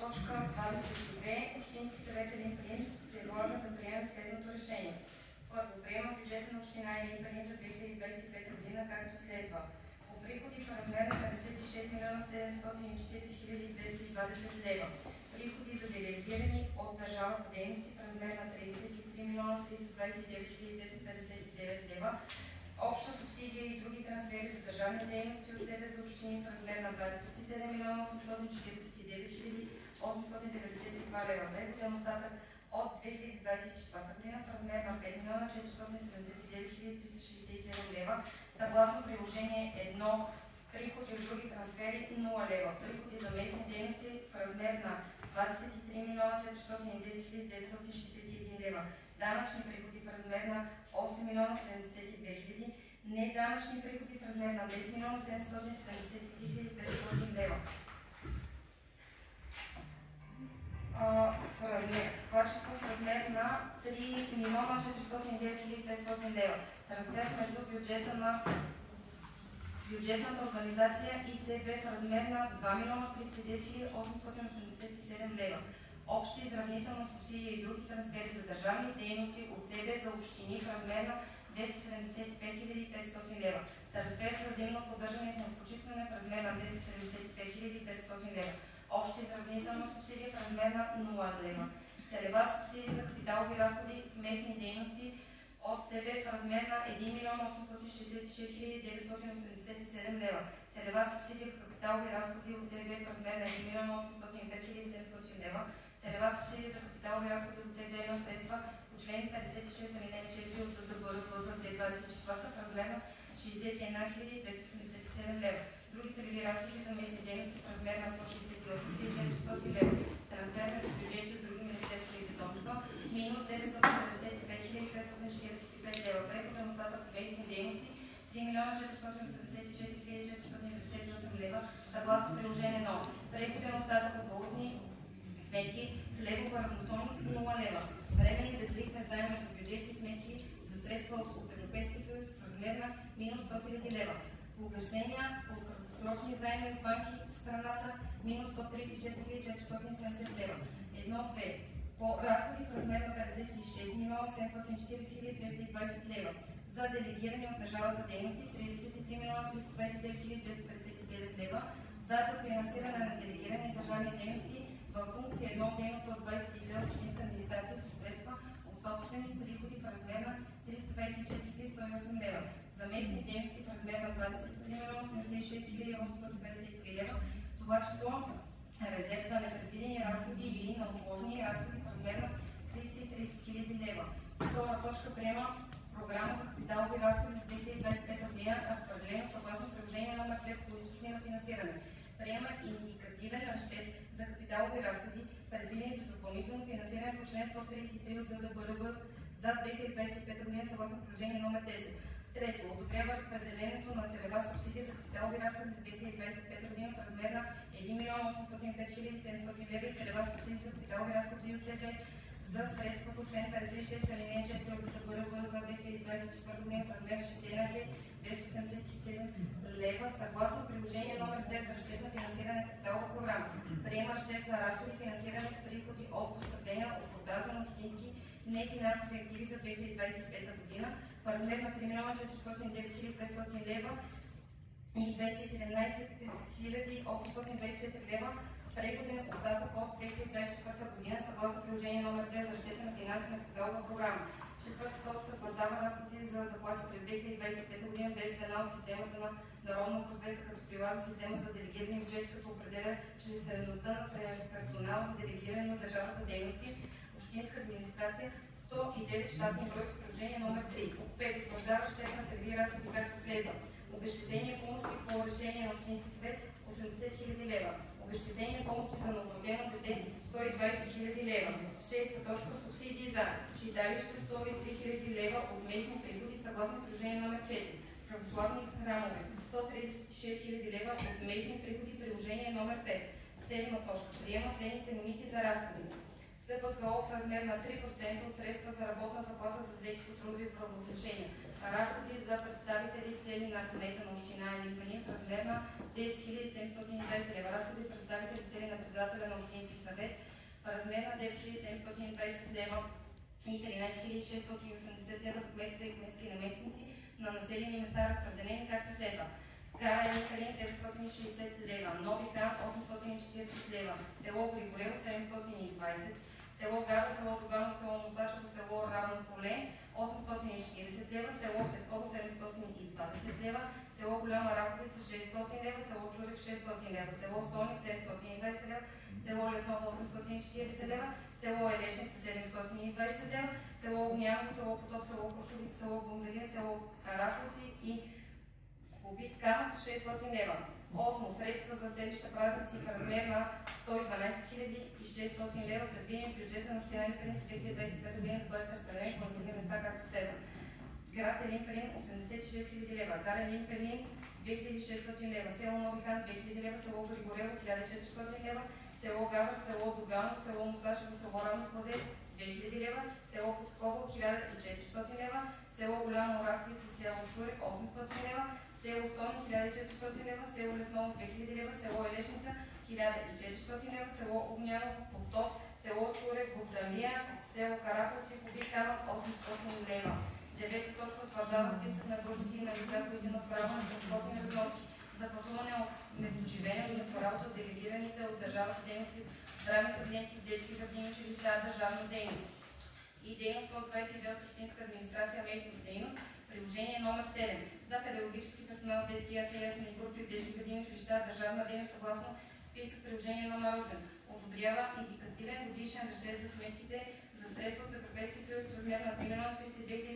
Точка 22. Общински съвет Елин Пелин предлага да приемем следното решение. Първо, приема бюджета на община Елин Пелин за 2025 година, както следва. По приходи в размер на 56 740 220 лева. Приходи за делегирани от държавата дейности в размер на 33 329 1059 лева. Обща субсидия и други трансфери за държавни дейности от себе за общини в размер на 27 849 892 лева. Преходен остатък от 2024 година в размер на 5 479 367 лева. Съгласно приложение 1, приходи от други трансфери 0 лева. Приходи за местни дейности в размер на 23 410 961 лева. Данъчни приходи в размер на 8 072 хиляди. Неданъчни приходи в размер на 10 773 500 лева. В това число в размер на 3 4 409 500 лева. Трансфер между бюджетната организация и ЦБ в размер на 2 310 887 лева. Общи изравнителна субсидия и други трансфери за държавни дейности от ЦБ за общини в размер на 275 500 лева. Трансфер за зимно поддържане и почистване в размер на 275 500 лева. Общи изравнителна субсидия в размер на 0 лева. Целева субсидия за капиталови разходи в местни дейности от ЦБ в размер на 1 866 987 лева. Целева субсидия в капиталови разходи от ЦБ в размер на 1 805 700 лева. Целева субсидия за капиталови разходи от ЦБ на средства по член 56 алинея 4 от ЗДБРБ за 2024 в размер на 61 287 лева. Други целеви разходи за местни дейности в размер на 168 400 лева. Трансфер между бюджети от други министерства и ведомства минус 955 545 лева. Преходен остатък в местни дейности 3 484 458 лева съгласно приложение номер. Преходен остатък от валутни сметки в левова равностойност 0 лева. Временни безлихвен заем между бюджетни сметки за средства от Европейския съюз в размер на минус 100 000 лева. Погашения от краткосрочни заеми от банки в страната минус 134 470 лева. 1-2. По разходи в размер на 56 740 220 лева. За делегирани от държавата дейности 33 329 259 лева. За дофинансиране на делегирани държавни дейности във функция 1 дейност от 22 общинска администрация със средства от собствени приходи в размер на 324 108 лева. За местни дейности в размер на 23 86 853 лева, в това число резерв за непредвидени разходи или неотложни разходи в размер на 330 000 лева. Втора точка приема програма за капиталови разходи за 2025 година, разпределено съгласно приложение номер 2 по източни на финансиране. Приема индикативен разчет за капиталови разходи, предвидени за допълнително финансиране по член 133 от ЗДБРБ за 2025 година съгласно приложение номер 10. Трето, одобрява разпределението на целева субсидия за капиталови разходи за 2025 година в размер на 1 805 700 лева и целева субсидия за капиталови разходи от ЦБ за средства по член 56 алинея 4 от ЗДБРБ за 2024 година в размер на 61 287 лева съгласно приложение номер 2 за разчет на финансиране на капиталова програма. Приема разчет за разходи финансиране с приходи от постъпления от продажба на общински нефинансови активи за 2025 година в размер на 3 409 500 лева и 217 824 лева. Преходен остатък от 2024 година съгласно приложение номер 2 за разчета на финансова капиталова програма. Четвърта точка продава разходи за заплати през 2025 година без звена от системата на народна просвета, като прилага система за делегирани бюджети, като определя числеността на персонал за делегиране на държавната дейности, общинска администрация, 109 щатни бройки, приложение номер 3. 5. Утвърждава разчет на целеви разходи, както следва. Обезщетение помощи по решение на Общински съвет 80 000 лева. Обезщетение помощи за новородено дете 120 000 лева. 6. Точка субсидии за читалище 103 000 лева от местни приходи съгласно приложение номер 4. Православни храмове 136 000 лева от местни приходи приложение номер 5. 7. Точка. Приема следните лимити за разходи. СПКО в размер на 3% от средства за работна заплата за заети по трудови правоотношения. Разходи за представители и цели на кмета на община Елин в размер на 10 720 лева. Разходи за представители и цели на председателя на Общински съвет в размер на 9 720 лева и 13 680 лева за кметове и кметски наместници на населени места, разпределени както следва. Гара Елин Пелин 960 лева, Нови хан 840 лева, село Григорево 720, село Гара, село Доганово, село Мусачево, село Равно поле 840 лева, село Петково 720 лева, село Голяма Раковица 600 лева, село Чурек 600 лева, село Столник 720 лева, село Лесново 840 лева, село Елешница 720 лева, село Огняново, село Потоп, село Крушовица, село Бундарин, село Караковци и Побит камък 600 лева. 8. Средства за селища празници в размер на 112 600 лева, предвидени в бюджета на община Елин Пелин за 2025 година да бъдат разпределени по населени места, както следва. Град Елин Пелин 86 000 лева, гара Елин Пелин 2600 лева, село Нови хан 2000 лева, село Григорево 1400 лева, село Гавър, село Доганово, село Мусташево, село Равно поле 2000 лева, село Подкова 1400 лева, село Голяма Ораховица, село Чурек 800 лева, село Стони 1400 лева, село Лесново 2000 лева, село Елешница 1400 лева, село Огняново, Поток, село Чурек, Богдамия, село Караковци, Хубик Камък 800 лева. 9 точка утвърждава списък на длъжности на лица, които имат право на транспортни разноски за пътуване от местоживеене до месторабота от делегираните от държавната дейност, здравни кабинети, детски градини, училища, държавна дейност и дейност от 29 общинска администрация, местна дейност. Приложение номер 7 за педагогически персонал, детски ясли, ясни групи, детски градини, училища, държавна дейност съгласно списък. Приложение номер 8 одобрява индикативен годишен разчет за сметките за средства от Европейския съюз в размер на 3 302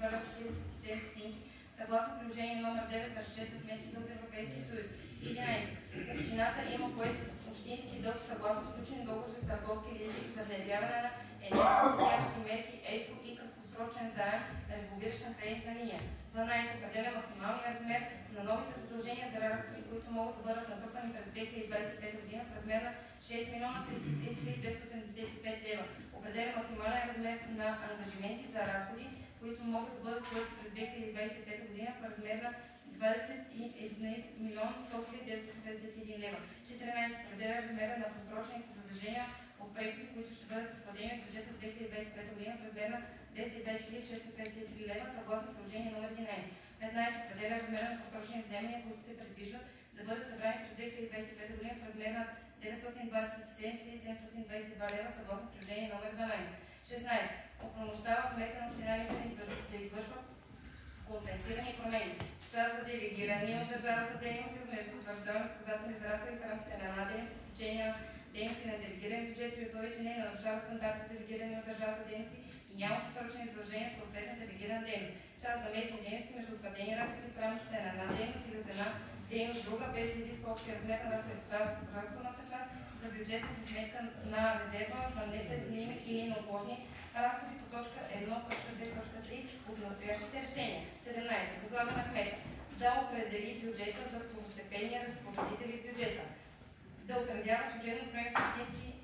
547 стотинки съгласно приложение номер 9 за разчет за сметките от Европейския съюз. 11. Общината има поет общински дълг съгласно сключени договор за търговски лизинг за внедряване на енергосъобщи мерки ЕСКО и краткосрочен заем на револвираща кредитна линия. 12. Определя максималния размер на новите задължения за разходи, които могат да бъдат натрупани през 2025 година в размер на 6 милиона 330 285 лева. Определя максимален размер на ангажименти за разходи, които могат да бъдат поети през 2025 година в размер на 21 милиона 100 951 лева. 14. Определя размера на просрочените задължения от преходи, които ще бъдат разплатени от бюджета за 2025 година в размер на 220 653 лева съгласно приложение номер 11. 15. Определя размера на просрочени вземания, които се предвиждат да бъдат събрани през 2025 година в размер на 927 722 лева съгласно приложение номер 12. 16. Оправомощава кмета на община да извършва компенсирани промени. Част за делегирани от държавната дейност вместо утвърждаване показатели за разходи в рамките на една дейност, с изключение на дейности на делегиран бюджет при условие, че не нарушава стандарти за делегирани от държавната дейност и няма просрочени задължения в съответната делегирана дейност. Част за местни дейности между утвърдени разходи в рамките на една дейност или от една дейност друга, без да изисква общия размер на разходната част за бюджета за сметка на резерва за непредвидими или неотложни разходи по точка 1.2.3 от настоящите решения. 17. Възлага на кмета да определи бюджета за второстепенни разпоредители в бюджета, да отразява служебно проект в общински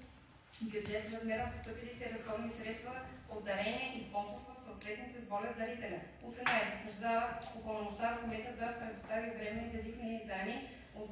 бюджет за размера на постъпилите разходни средства от дарения и спонсорства в съответните с воля дарителя. 18. Утвърждава упълномощава кмета да предостави временни безлихвени заеми от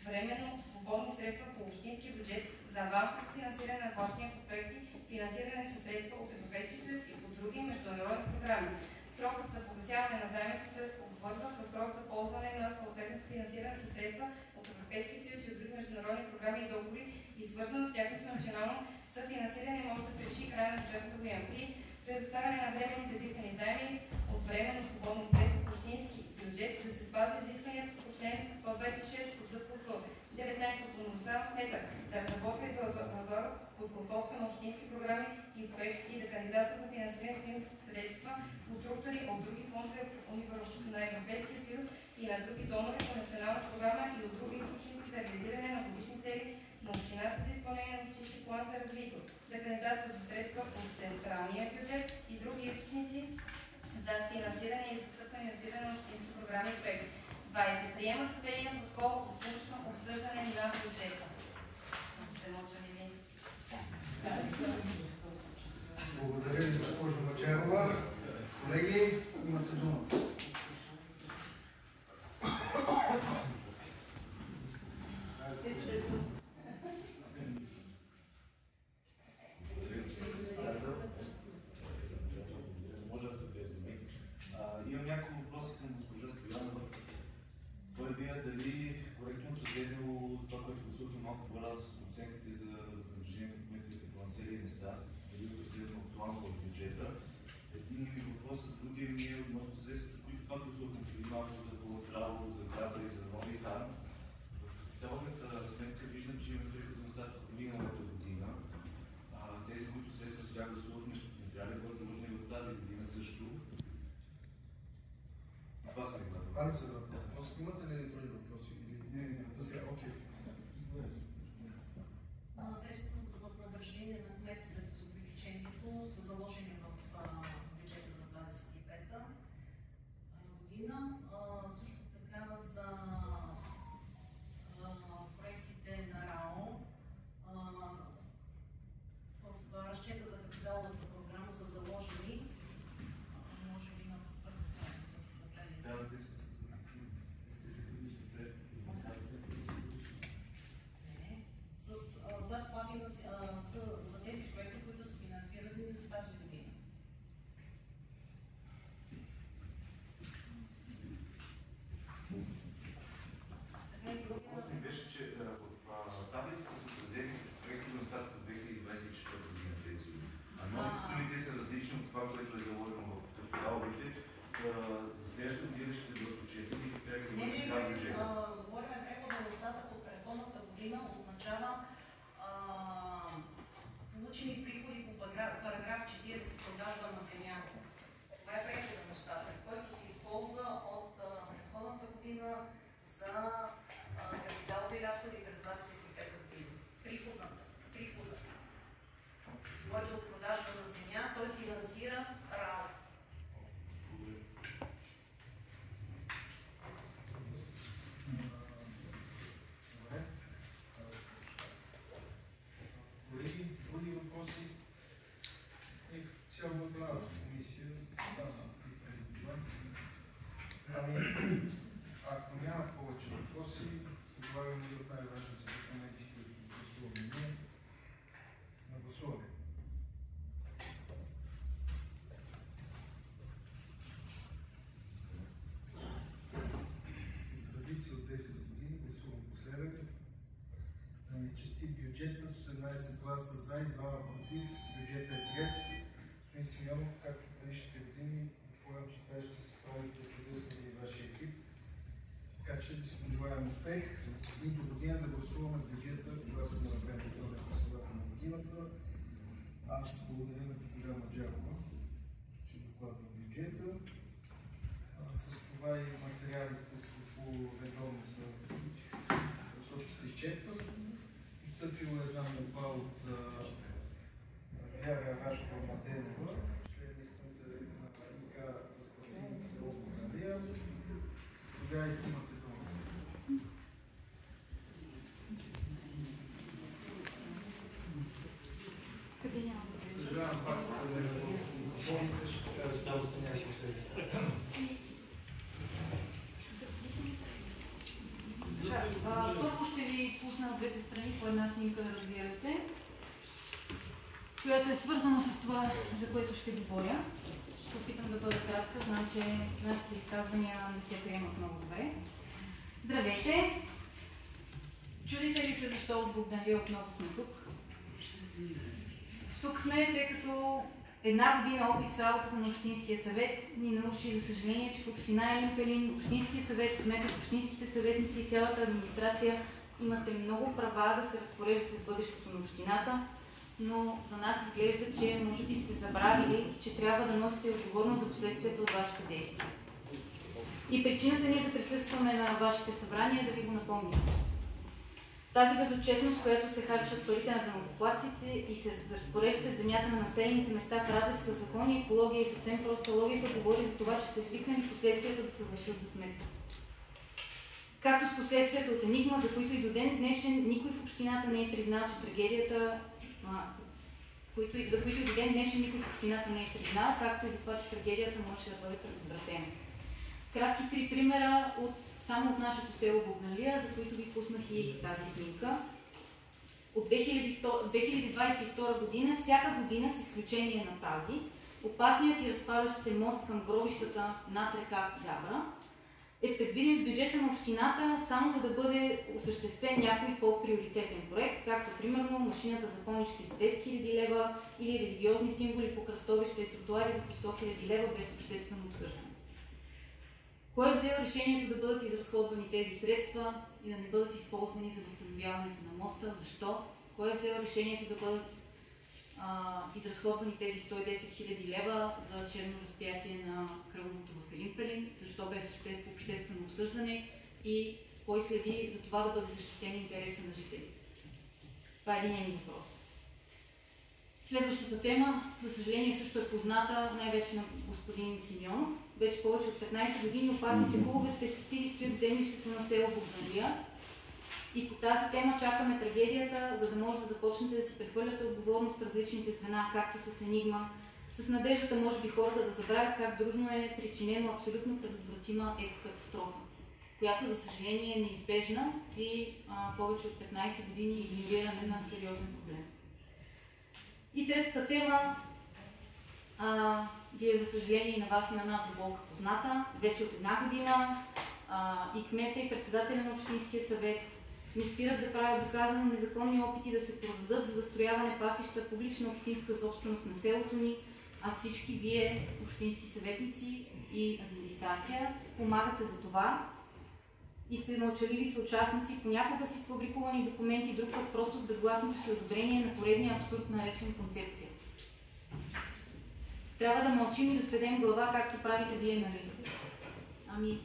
временно свободни средства по общински бюджет за авансово финансиране на плащания по проекти, финансиране със средства от Европейския съюз и по други международни програми. Срокът за погасяване на заемите се обвързва с срок за ползване на съответното финансиране със средства от Европейския съюз и от други международни програми и договори и свързано с тяхното национално съфинансиране може да превиши края на бюджетната година. При предоставяне на временни безлихвени заеми от временно свободни средства по общински бюджет да се спазва изискванията по член 126 от ЗПФ. 19. Упълномощава кмета да разработва и възлага подготовка на общински програми и проекти и да кандидатства за финансирането им средства по структури от други фондове на Европейския съюз и на други донори по национална програма и от други източници за реализиране на годишни цели на общината за изпълнение на общински план за развитие, да кандидатства за средства от централния бюджет и други източници за финансиране и за финансиране на общински програми и проекти. 20. Приема със сведения протокол от публично обсъждане на бюджета.
Благодаря ви, госпожо Мачерова. Колеги, имате думата.
Имам няколко въпроса към госпожа Стоянова. Първия, дали коректно отразено това, което гласувахме малко по-рано с оценките за задължението на кметовете по населени места, дали отразено актуално в бюджета. Един ми въпрос, другия ми е относно средствата, които пак гласувахме преди малко за Волтраво, за Града и за Нови хан. В капиталната сметка виждам, че имаме приходи на статът от миналата година. Тези, които средства сега гласувахме, не трябва да бъдат заложени в тази година също. Това са ми въпроси.
Това ли са въпроси? Имате ли други въпроси? Не. Окей.
Средствата за възнаграждение на кметовете за увеличението са заложени в бюджета за 25-та година. Също така за проектите на РАО в разчета за капиталовата получени приходи по параграф 40 продажба на земя. Това е преходен остатък, който се използва от предходната година за капиталови разходи през 25-та година. Приходът, който от продажба на земя, той финансира РАО.
Колеги, други въпроси? Цялата комисия стана и преди това. Ако няма повече въпроси, предлагаме да най-важните документи, които гласуваме ние, на гласуване. Традиция от 10 години гласувам последък. Да ни чести бюджета с 18 гласа за и 2 против. Бюджета е приет. Господин Симеонов, както предишните години, предполагам, че тази ще се справите чудесно и вашия екип. Така че да си пожелаем успех и до година да гласуваме бюджета, когато да направим това по средата на годината. Аз благодаря на госпожа Маджарова, че докладва бюджета. С това и материалите са по редовно са точки се изчерпват. Постъпила една молба от Вяра Рашкова-Младенова, член изпълнител на ИК за спасение в село Богдалия. Заповядайте, имате дума. Съжалявам, пак да не помните, ще кажа, че още някакви тези.
Първо ще ви пусна от двете страни по една снимка да разбирате, която е свързана с това, за което ще говоря. Ще се опитам да бъда кратка, знам, че нашите изказвания не се приемат много добре. Здравейте! Чудите ли се защо от Богданлия отново сме тук? Тук сме, тъй като една година опит с работата на Общинския съвет ни научи, за съжаление, че в община Елин Пелин, Общинския съвет, кметът, общинските съветници и цялата администрация имате много права да се разпореждате с бъдещето на общината, но за нас изглежда, че може би сте забравили, че трябва да носите отговорност за последствията от вашите действия. И причината ние да присъстваме на вашите събрания е да ви го напомним. Тази безотчетност, която се харчат парите на данъкоплатците и се разпореждате земята на населените места в разрез с закони, екология и съвсем проста логика, говори за това, че сте свикнали последствията да са за чужда сметка. Както с последствията от Енигма, за които и до ден днешен никой в общината не е признал, че трагедията, за които и до ден днешен никой в общината не е признал, както и за това, че трагедията може да бъде предотвратена. Кратки три примера само от нашето село Богдалия, за които ви пуснах и тази снимка. От 2022 година, всяка година, с изключение на тази, опасният и разпадащ се мост към гробищата над река Габра е предвиден в бюджета на общината само за да бъде осъществен някой по-приоритетен проект, както примерно машината за понички за 10 000 лева или религиозни символи по кръстовища и тротуари за по 100 000 лева без обществено обсъждане. Кой е взел решението да бъдат изразходвани тези средства и да не бъдат използвани за възстановяването на моста? Защо? Кой е взел решението да бъдат изразходвани тези 110 000 лева за черно разпятие на кръговото в Елин Пелин? Защо без обществено обсъждане? И кой следи за това да бъде защитен интереса на жителите? Това е един въпрос. Следващата тема, за съжаление, също е позната най-вече на господин Симеонов. Вече повече от 15 години опасните кубове с пестициди стоят в землището на село Богдалия. И по тази тема чакаме трагедията, за да може да започнете да си прехвърляте отговорност в различните звена, както с Енигма, с надеждата, може би, хората да забравят как дружно е причинено абсолютно предотвратима екокатастрофа, която, за съжаление, е неизбежна и повече от 15 години игнориране на сериозен проблем. И третата тема, вие, за съжаление, и на вас и на нас дълбоко позната, вече от една година и кмета и председателя на Общинския съвет не спират да правят доказано незаконни опити да се продадат за застрояване пасища, публична общинска собственост на селото ни, а всички вие, общински съветници и администрация, помагате за това. и сте мълчаливи съучастници, понякога си сфабрикувани документи, друг път просто с безгласното си одобрение на поредния абсурд, наречен концепция. Трябва да мълчим и да сведем глава, както правите вие, нали? Ами,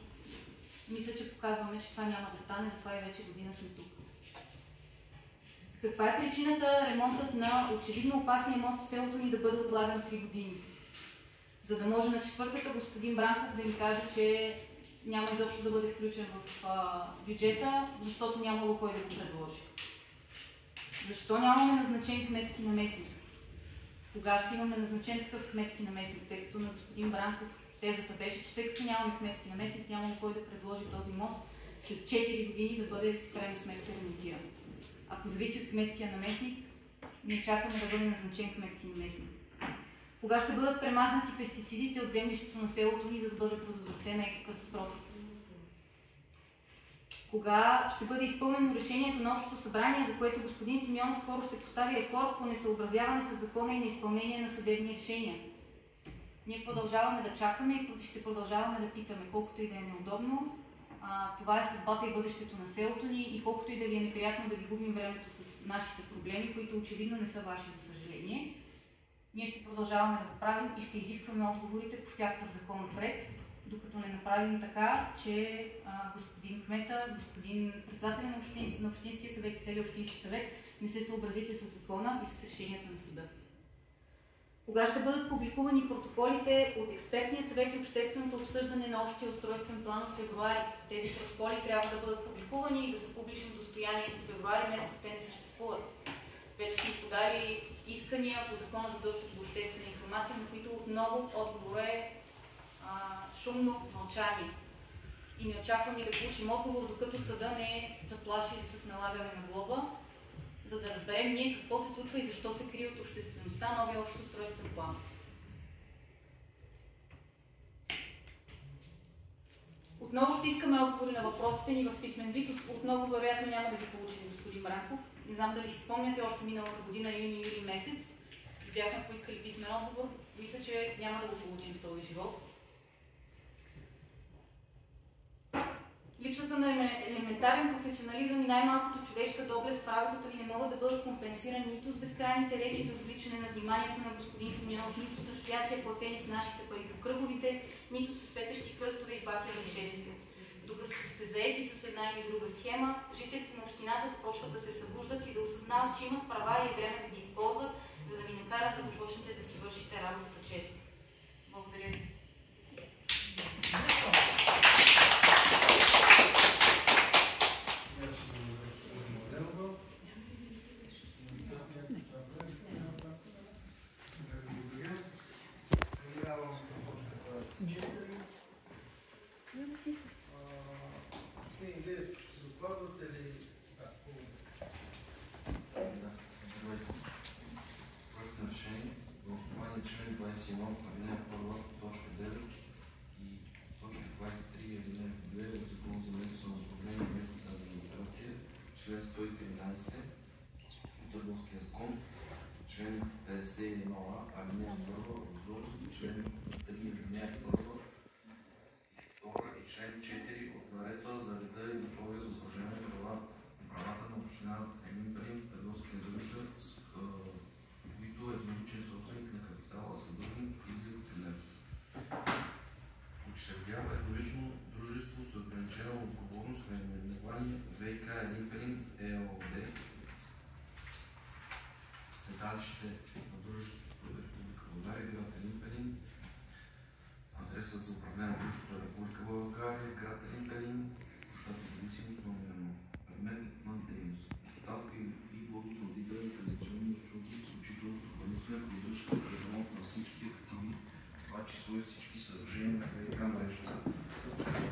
мисля, че показваме, че това няма да стане, затова и вече година сме тук. Каква е причината ремонтът на очевидно опасния мост в селото ни да бъде отлаган 3 години? За да може на четвъртата господин Бранков да ни каже, че няма изобщо да бъде включен в бюджета, защото нямало кой да го предложи. Защо нямаме назначен кметски наместник? Кога ще имаме назначен такъв кметски наместник, тъй като на господин Бранков тезата беше, че тъй като нямаме кметски наместник, нямало кой да предложи този мост след 4 години да бъде в крайна сметка ремонтиран. Ако зависи от кметския наместник, не чакаме да бъде назначен кметски наместник. Кога ще бъдат премахнати пестицидите от землището на селото ни, за да бъде предотвратена екокатастрофата? Кога ще бъде изпълнено решението на Общото събрание, за което господин Симеонов скоро ще постави рекорд по несъобразяване с закона и на изпълнение на съдебни решения? Ние продължаваме да чакаме и ще продължаваме да питаме, колкото и да е неудобно. Това е съдбата и бъдещето на селото ни и колкото и да ви е неприятно да ви губим времето с нашите проблеми, които очевидно не са ваши, за съжаление, ние ще продължаваме да го правим и ще изискваме отговорите по всякакъв законов ред, докато не направим така, че господин кмета, господин председател на Общинския съвет и целият Общински съвет не се съобразите с закона и с решенията на съда. Кога ще бъдат публикувани протоколите от експертния съвет и общественото обсъждане на общия устройствен план в февруари? Тези протоколи трябва да бъдат публикувани и да са публично достояние. В февруари месец те не съществуват. Вече сме подали искания по закона за достъп до обществена информация, на които отново отговор е шумно мълчание. И не очакваме да получим отговор, докато съда не заплаши с налагане на глоба, за да разберем ние какво се случва и защо се крие от обществеността новия общ устройствен план. Отново ще искаме отговори на въпросите ни в писмен вид. Отново вероятно няма да ги получим, господин Бранков. Не знам дали си спомняте, още миналата година, юни-юли месец, бяхме поискали писмен отговор. Мисля, че няма да го получим в този живот. Липсата на елементарен професионализъм и най-малкото човешка доблест в работата ви не могат да бъдат компенсирани нито с безкрайните речи за отвличане на вниманието на господин Симеонов, нито с разпятия, платени с нашите пари по кръговите, нито с светещи кръстове и факели шествия. Докато сте заети с една или друга схема, жителите на общината започват да се събуждат и да осъзнават, че имат права и е време да ги използват, за да ви накарат да започнете да си вършите работата честно. Благодаря ви.
Докладвате ли
проект на решение на основание член 21, алинея 1, точка 9 и точка 23, алинея 2 от Закона за местно самоуправление и местната администрация, член 113 от Търговския закон, член 51а, алинея 1 от ЗОЗ и член 3, алинея 1 и член 4 от наредба за реда и условия за упражняване на правата на община Елин Пелин в търговските дружества, които е едноличен собственик на капитала, съдружник или акционер. Учредява еднолично дружество с ограничена отговорност на наименование ВиК Елин Пелин ЕООД. Седалище на дружеството е Република България, град Елин Пелин. Адресът за управление на дружеството е Република България, град Елин Пелин, площад в зависимост на предмет на дейност. Доставка и водоснабдителни и канализационни услуги, включително стопанисване, поддръжка и ремонт на всички активи, това число и всички съоръжения на ВиК мрежата,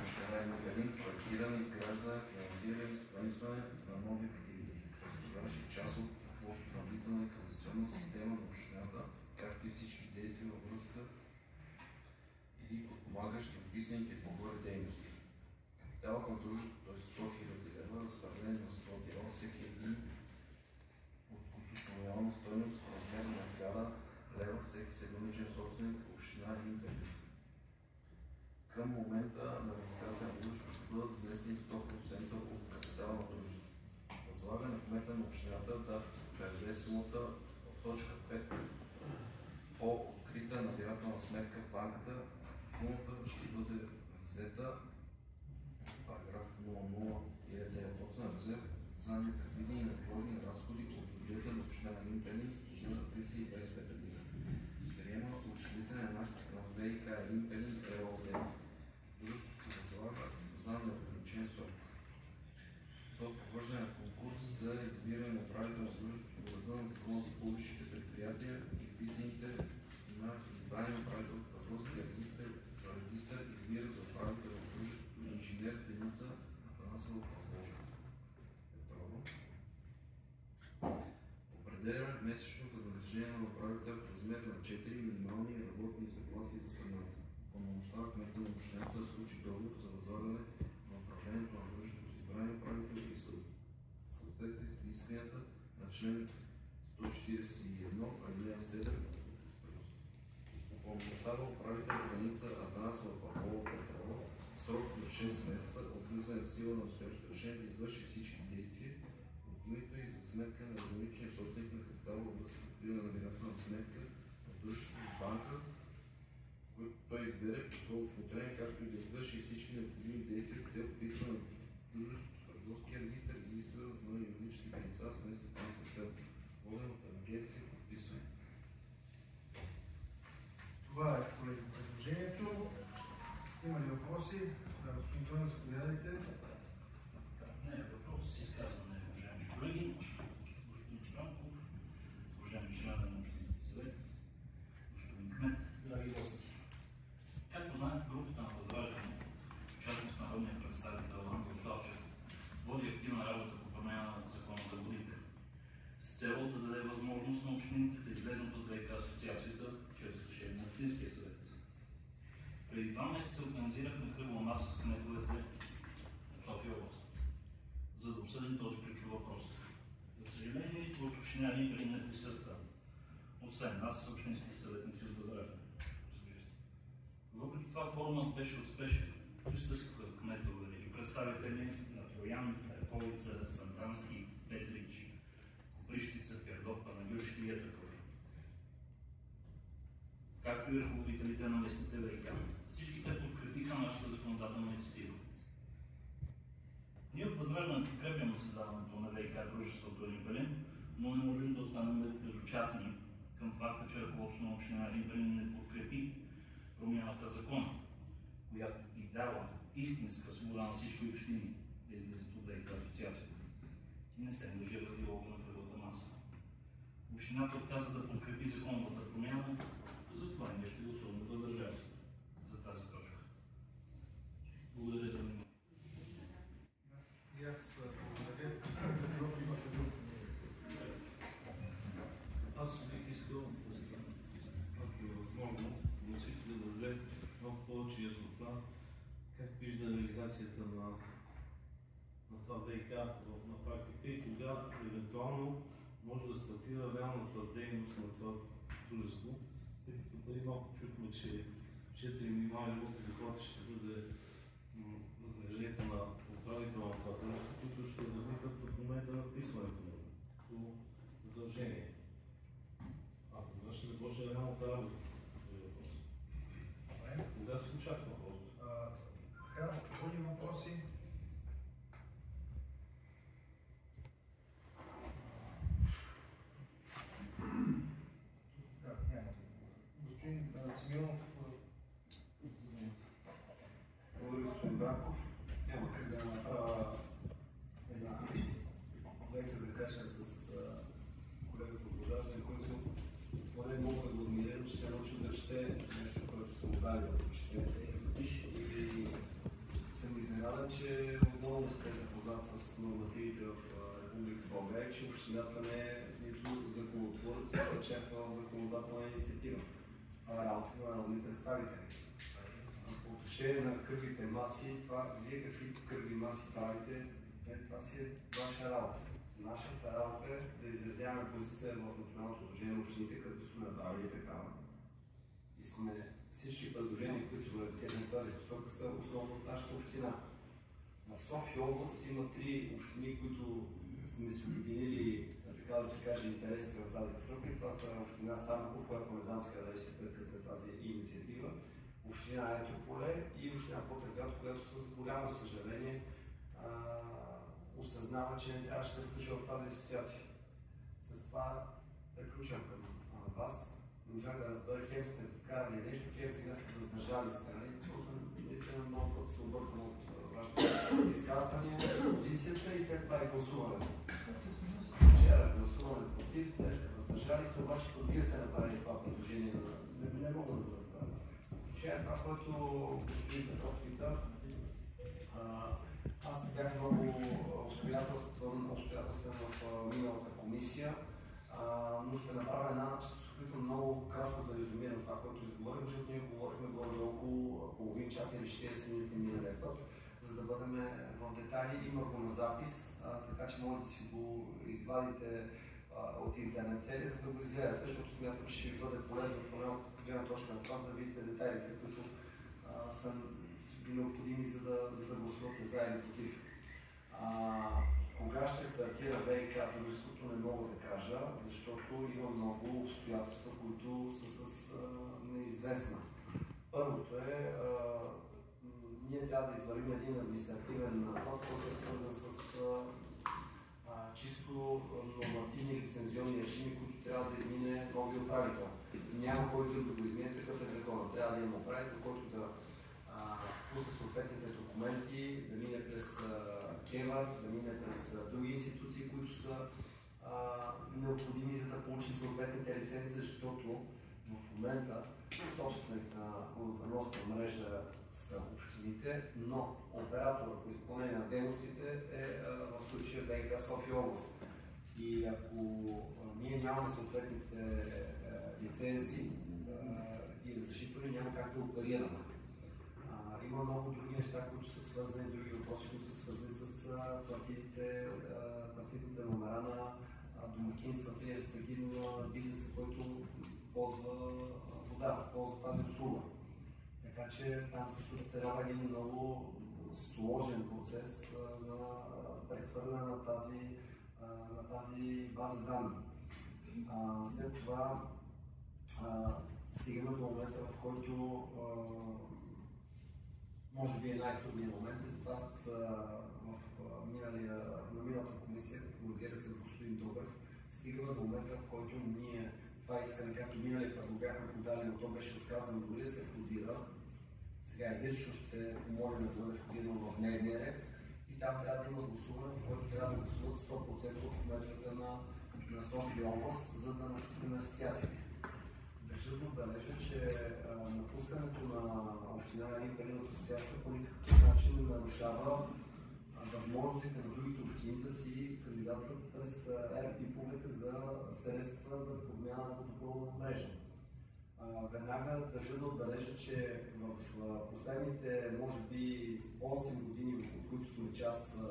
община Елин Пелин, проектиране, изграждане, финансиране, стопанисване на нови активи, представляващи част от водоснабдителна и канализационна система на общината, както и всички действия във връзка и подпомагащи описаните по-горе дейности. Капиталът на дружеството е 100 000 лева, разпределен на 100 дела всеки един, от които с номинална стойност в размер на 1000 лева всеки седмичен собственик община Елин Пелин. Към момента на регистрация на дружеството ще бъдат внесени 100% от капитала на дружеството. Възлага на кмета на общината да преведе сумата от точка 5 по открита набирателна сметка в банката. Сумата ще бъде взета параграф 00-9 резерв за непредвидени и неотложни разходи от бюджета на община Елин Пелин за 2025 година. Приема учредителен акт на ВиК Елин Пелин ЕООД. Дружеството се възлага за неограничен срок. За провеждане на конкурс за избиране на управител на дружеството по реда на Закона за публичните предприятия и вписаните на избрания управител в търговския регистър избира за управител на дружеството инженер Деница Атанасова Петрова. Определя месечно възнаграждение на управител в размер на 4 минимални работни заплати за страната. Пълномощава кмета на общината да сключи договор за възлагане на управлението на дружеството избрания управител и съответствие с изискванията на член 141, алинея 7. Упълномощава управител Деница Атанасова Петрова в срок до 6 месеца от влизане в сила на настоящото решение да извърши всички действия, от които и за сметка на едноличния собственик на капитала във връзка с откриване на набирателна сметка на дружеството в банка, който той избере по свое усмотрение, както и да извърши всички необходими действия с цел вписване на дружеството в търговския регистър и регистъра на юридическите лица с нестопанска цел, воден от агенция по вписване.
Това е, колеги, предложението. Има ли въпроси? Да, господин Тойна, заповядайте.
Не, въпрос с изказване, уважаеми колеги. Господин Чранков, уважаеми членове на Общински съвет, господин кмет, драги гости. Както знаете, групата на Възраждане, в частност народният представител Ангел Славчев, води активна работа по промяна на Закона за водите, с цел да даде възможност на общините да излезнат от ВиК асоциацията чрез решение на Общинския съвет. Преди 2 месеца организирахме кръгла маса с кметовете от София област, за да обсъдим този ключов въпрос. За съжаление, от община Елин Пелин не присъства, освен нас с общинските съветници от Възраждане. Въпреки това форумът беше успешен. Присъстваха кметове и представители на Троян, Раковица, Сандански, Петрич, Коприщица, Пирдоп, Панагюришки и Ятъркове, както и ръководителите на местните ВиК. Всички те подкрепиха нашата законодателна инициатива. Ние от Възраждане подкрепяме създаването на ВиК дружеството Елин Пелин, но не можем да останем безучастни към факта, че ръководството на община Елин Пелин не подкрепи промяната в закона, която и дава истинска свобода на всички общини да излизат от ВиК асоциацията и не се ангажира в диалога на кръглата маса. Общината отказа да подкрепи законовата промяна, затова ние ще гласуваме въздържали се за тази точка. Благодаря за вниманието.
И аз благодаря. Петров, имате друг.
Аз бих искал, ако е възможно, вносителя да даде много повече яснота как вижда реализацията на това ВиК на практика и кога евентуално може да стартира реалната дейност на това дружество. Тъй като преди малко чухме, че 4 минимални работни заплати ще бъде възнаграждението на управител на това дружество, които ще възникнат от момента на вписването му като задължение. А кога ще започне реалната работа? Кога се очаква просто?
Така, други въпроси? Да, няма. Господин Симеонов,
Благодаря, господин Браков. Няма как да направя една лека закачка с колегата от Възраждане, който поне мога да го адмирирам, че се е научил да чете нещо, което са му дали да прочете. И съм изненадан, че отново не сте запознат с нормативите в Република България, че общината не е нито законотворец, нито участва в законодателна инициатива. Това е работа на народни представители. По отношение на кръглите маси, вие какви кръгли маси правите, това си е ваша работа. Нашата работа е да изразяваме позиция в Националното сдружение на общините, като сме направили такава. всички предложения, които са ориентирани в тази посока, са основно в нашата община. В София област има 3 общини, които сме се обединили, така да се каже, интересите в тази посока, и това са община Самоков, която не знам сега дали ще се прекъсне тази инициатива, община Етрополе и община Ботевград, която с голямо съжаление осъзнава, че не трябваше да се включва в тази асоциация. С това приключвам към вас. Не можах да разбера, хем сте вкарали нещо, хем сега сте въздържали страни. Просто наистина много път се объркам от вашето изказване, позицията и след това и гласуването. Вчера гласуване против, днес сте въздържали се, обаче вие сте направили това предложение. Не мога да го разбера. Вчера това, което господин Петров пита, аз бях много обстоятелствен в миналата комисия, но ще направя ще се опитам много кратко да резюмирам това, което изговорим, защото ние говорихме горе около половин час или 40 минути миналия път, за да бъдем в детайли. Има го на запис, така че може да си го извадите от интернет серия, за да го изгледате, защото смятам, че ще ви бъде полезно поне от гледна точка на това, да видите детайлите, които са ви необходими, за да гласувате за или против. Кога ще стартира ВиК дружеството, не мога да кажа, защото има много обстоятелства, които са с неизвестна. Първото е, ние трябва да извървим един административен път, който е свързан с чисто нормативни лицензионни режими, които трябва да измине нови управител. Няма който да го измине, такъв е закон. Трябва да има управител, който да пусне съответните документи, да мине през КЕВА, да мине през други институции, които са необходими, за да получим съответните лицензии, защото в момента собственик на водопреносна мрежа са общините, но оператора по изпълнение на дейностите е в случая ВиК София област. И ако ние нямаме съответните лицензии и разрешителни, няма как да оперираме. Има много други неща, които са свързани, други въпроси, които са свързани с партийните номера на домакинствата и респективно на бизнеса, който ползва вода, ползва тази услуга. Така че там също трябва един много сложен процес на прехвърляне на тази база данни. След това стигаме до момента, в който може би е най-трудният момент, и затова на миналата комисия, командира с господин Добрев, стигаме до момента, в който ние това искане, както миналия път го бяхме подали, но то беше отказано, дори се входира. Сега изрично ще помолим да бъде входирано в дневния ред и там трябва да има гласуване, в което трябва да гласуват 100% от кметовете на София област, за да напуснем асоциацията. Държа да отбележа, че напускането на община Елин Пелин от асоциация по никакъв начин не нарушава възможностите на другите общини да си кандидатстват през РПИП-овете за средства за подмяна на водопроводна мрежа. Веднага държа да отбележа, че в последните, може би, 8 години, от които сме част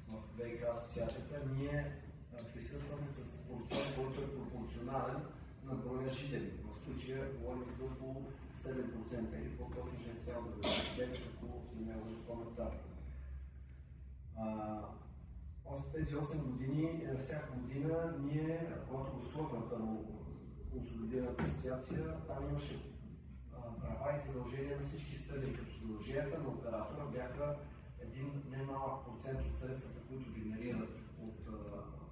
в ВиК асоциацията, ние присъстваме с процент, който е пропорционален на броя жители. В случая говорим за около 7% или по-точно 6,99%, ако не ме лъжа паметта. Тези 8 години, всяка година ние, когато гласувахме първо консолидираната асоциация, там имаше права и задължения на всички страни, като задълженията на оператора бяха един немалък процент от средствата, които генерират от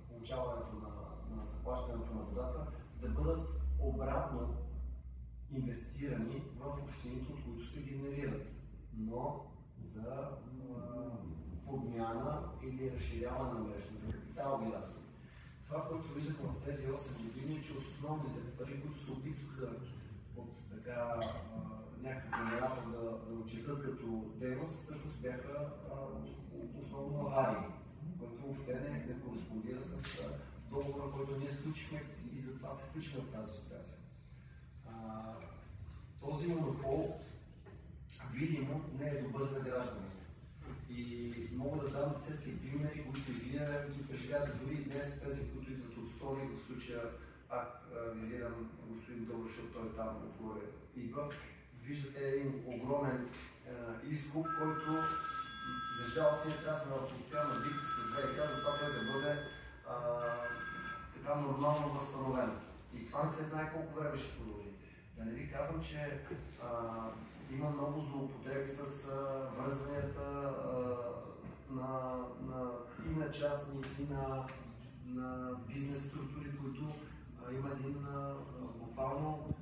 получаването на заплащането на водата, да бъдат обратно инвестирани в общините, от които се генерират, но за подмяна или разширяване на мрежата, за капиталови разходи. Това, което виждахме в тези 8 години, е, че основните пари, които се опитваха от така някакъв замерател да отчитат като дейност, всъщност бяха основно аварии, което въобще не кореспондира с договора, който ние сключихме и затова се включихме в тази асоциация. Този монопол видимо не е добър за гражданите. И мога да дам десетки примери, които вие ги преживявате дори днес, тези, които идват от Стори, в случая пак визирам господин Добър, защото той там отгоре идва. Виждате един огромен изкуп, който за жалост ние трябва да сме в постоянна битка с ВиК, за това той да бъде така нормално възстановено. И това не се знае колко време ще продължи. Да не ви казвам, че има много злоупотреби с връзванията и на частни, и на бизнес структури, които има един буквално,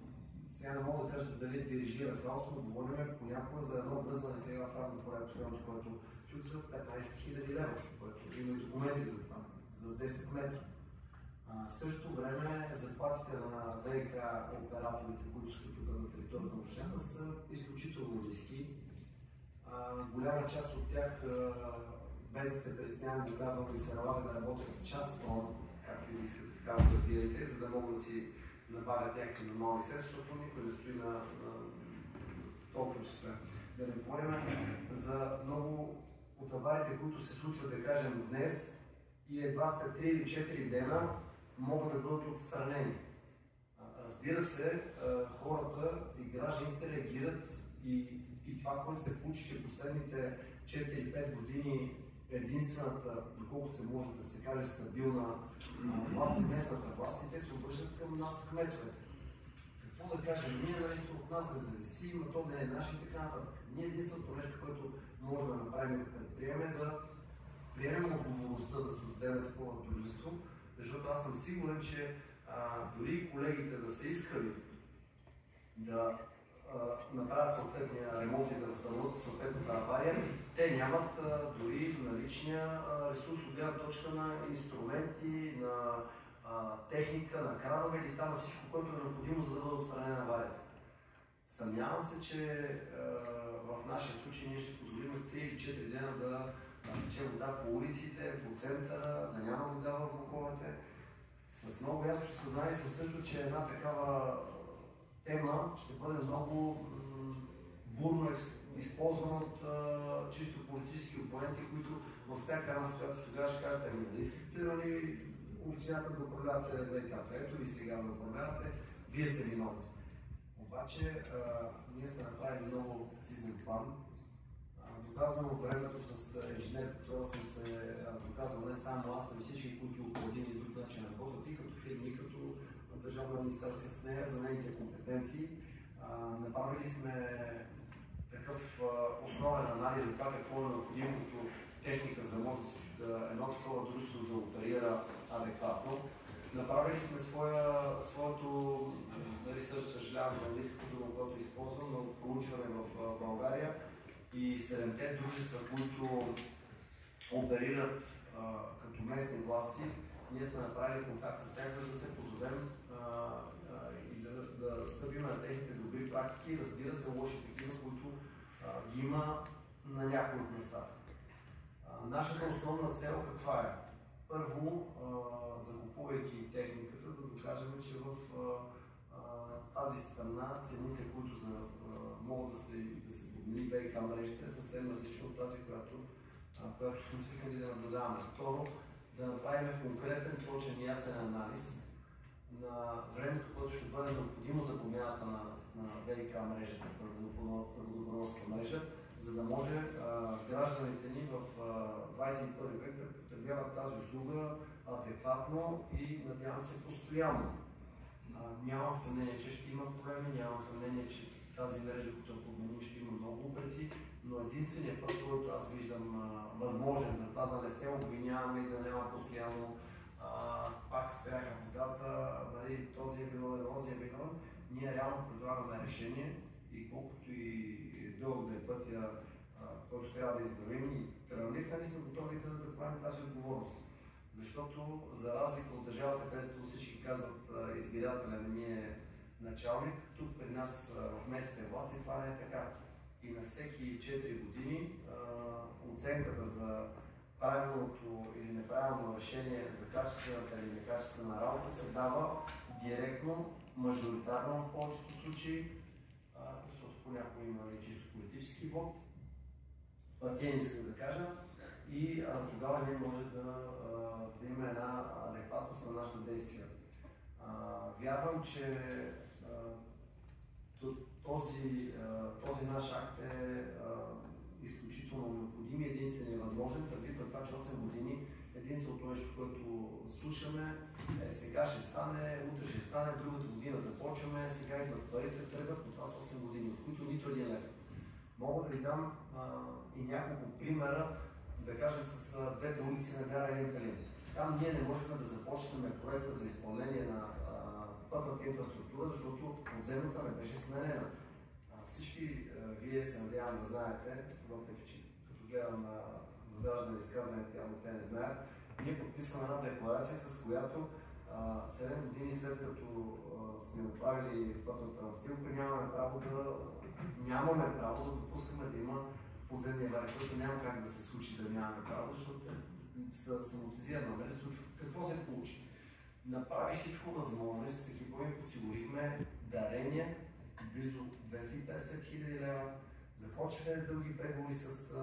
сега не мога да кажа дали дирижира хаос, но говорим понякога за едно връзване сега в равно поред, последното, което чух за 15 000 лева, което има и документи за това, за 10 метра. В същото време заплатите на ВиК операторите, които са тук на територията на общината, са изключително ниски. Голяма част от тях, без да се притеснявам, го казвам, и се налага да работят в час тон, както и искате така да разбирате, за да могат да си набавят някакви нормални средства, защото никой не стои на толкова часове. Да не говорим за много от авариите, които се случват, да кажем, днес и едва след 3 или 4 дена могат да бъдат отстранени. Разбира се, хората и гражданите реагират и това, което се получи, че последните 4-5 години единствената, доколкото се може да се каже, стабилна власт е местната власт и те се обръщат към нас, кметовете. Какво да кажем? Ние наистина от нас не зависи, но то не е наше и така нататък. Ние единственото нещо, което може да направим и да предприемем, е да приемем отговорността да създадем такова дружество, защото аз съм сигурен, че дори колегите да са искали да направят съответния ремонт и да възстановят съответната авария, те нямат дори наличния ресурс от гледна точка на инструменти, на техника, на кранове или там на всичко, което е необходимо, за да бъде отстранена аварията. Съмнявам се, че в нашия случай ние ще позволим 3 или 4 дена да тече вода по улиците, по центъра, да няма вода в блоковете. С много ясно съзнание съм също, че една такава тема ще бъде много бурно използвана от чисто политически опоненти, които във всяка една ситуация тогава ще кажат, ами не искате ли общината да управлявате ВиК-то? Ето ви сега да управлявате, вие сте виновни. Обаче ние сме направили много прецизен план. Доказвам от времето с инженер Петрова съм се доказвал не само аз, но и всички, които по един или друг начин работят и като фирми, и като държавна администрация с нея за нейните компетенции. Направили сме такъв основен анализ за това какво е необходимо като техника, за да може едно такова дружество да оперира адекватно. Направили сме своето, дали също съжалявам за английското дума, което използвам, но проучване в България и 7-те дружества, които оперират като местни власти, ние сме направили контакт с тях, за да се позовем и да стъпим на техните добри практики. Разбира се, лоши такива, които ги има на някои от местата. Нашата основна цел каква е? Първо, закупувайки техниката, да докажем, че в тази страна цените, които могат да се подмени ВиК мрежите, е съвсем различна от тази, която сме свикнали да наблюдаваме. Второ, да направим конкретен, точен и ясен анализ на времето, което ще бъде необходимо за подмяната на ВиК мрежата, водопреносната мрежа, за да може гражданите ни в 21 век да потребяват тази услуга адекватно и, надявам се, постоянно. Нямам съмнение, че ще има проблеми, нямам съмнение, че тази мрежа, като подменим, ще има много упреци, но единственият път, който аз виждам възможен за това да не се обвиняваме и да няма постоянно пак спряха водата, нали, този е виновен, този е виновен, ние реално предлагаме решение и колкото и дълъг да е пътя, който трябва да извървим и тръгнем, сме готови да поемем тази отговорност. Защото за разлика от държавата, където всички казват избирателя не ми е началник, тук при нас в местните власти това не е така. И на всеки 4 години оценката за правилното или неправилно решение за качествената или некачествена работа се дава директно, мажоритарно в повечето случаи, защото понякога има и чисто политически вод, платен искам да кажа, и тогава ние може да имаме една адекватност на нашите действия. вярвам, че този наш акт е изключително необходим и единствено е възможен, предвид на това, че 8 години единственото нещо, което слушаме е сега ще стане, утре ще стане, другата година започваме, сега идват парите, тръгват, но това са 8 години, в които нито един лев. Мога да ви дам и няколко примера, да кажем с двете улици на гара Елин Пелин. Там ние не можехме да започнем проекта за изпълнение на пътната инфраструктура, защото подземната не беше сменена. Всички вие се надявам да знаете, въпреки че като гледам на възраждане изказването, явно те не знаят, ние подписваме една декларация, с която 7 години след като сме направили пътната настилка, нямаме право да допускаме да има подземни аварии, което няма как да се случи да нямаме право, защото са амортизирани, нали случва. Какво се получи? Направи всичко възможно и с екипа ми подсигурихме дарения близо 250 хиляди лева. Започнаха дълги преговори с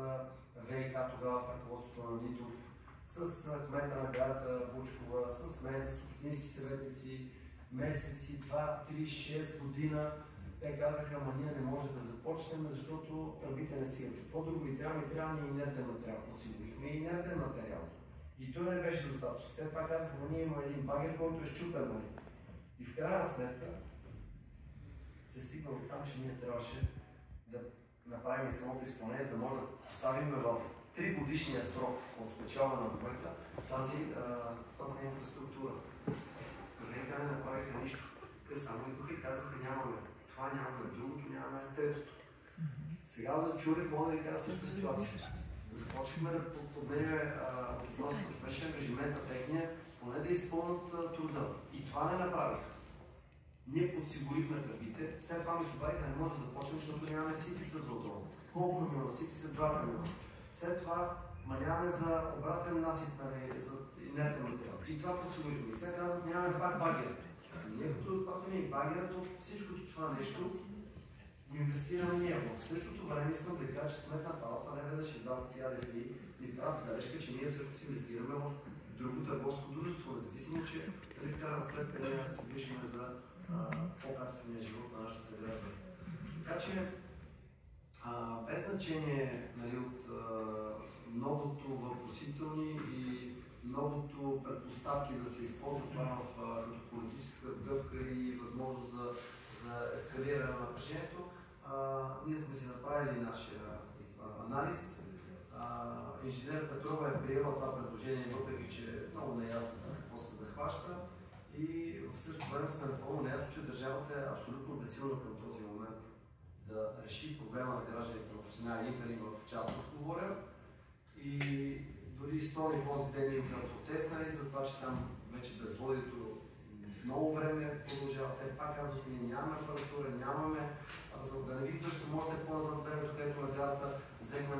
ВИК тогава в ръководството на Нитов, с кмета на гарата Вучкова, с мен, с общински съветници, месеци, 2, 3, 6 година. Те казаха, ама ние не можем да започнем, защото тръбите не стигат. Какво друго ви трябва? Ми трябва ни инертен материал. Подсигурихме и инертен материал. И той не беше достатъчно. След това казаха, ние имаме един багер, който е счупен, нали? И в крайна сметка се стигна от там, че ние трябваше да направим самото изпълнение, за да може да поставим в 3 годишния срок от спечалване на проекта тази пътна инфраструктура. ВИК не направиха нищо. Те само идваха и казаха, нямаме това, нямаме другото, нямаме третото. Сега за Чурик мога да ви кажа същата ситуация. Започваме да подменяме въпроса, беше ангажимента техния, поне да изпълнят труда. И това не направиха. Ние подсигурихме тръбите, след това ми се обадиха, не може да започнем, защото нямаме ситица за отдолу. Колко камиона? Ситица 2 камиона. След това нямаме за обратен насип, за инертен материал. И това подсигурихме. И сега казват, нямаме пак багер. Ние като отпадаме и багера, то всичкото това нещо го инвестираме ние. В същото време искам да кажа, че Сметна палата не веднъж и два пъти АДФИ ни правят бележка, че ние също си инвестираме в друго търговско дружество, независимо, че в крайна сметка ние се движиме за по-качествения живот на нашите съграждани. Така че, без значение нали, от многото въпросителни и многото предпоставки да се използва това като политическа дъвка и възможност за ескалиране на напрежението, ние сме си направили нашия анализ. Инженер Петрова е приела това предложение, въпреки че е много неясно за какво се захваща. И в същото време сме напълно неясно, че държавата е абсолютно безсилна към този момент да реши проблема на гражданите на община Елин Пелин, в частност говоря. И дори изпълни този ден им протестнали за това, че там вече безводието много време продължава. Те пак казват, ние нямаме апаратура, нямаме, за да не ви връща, можете по-назад времето, където на гарата взехме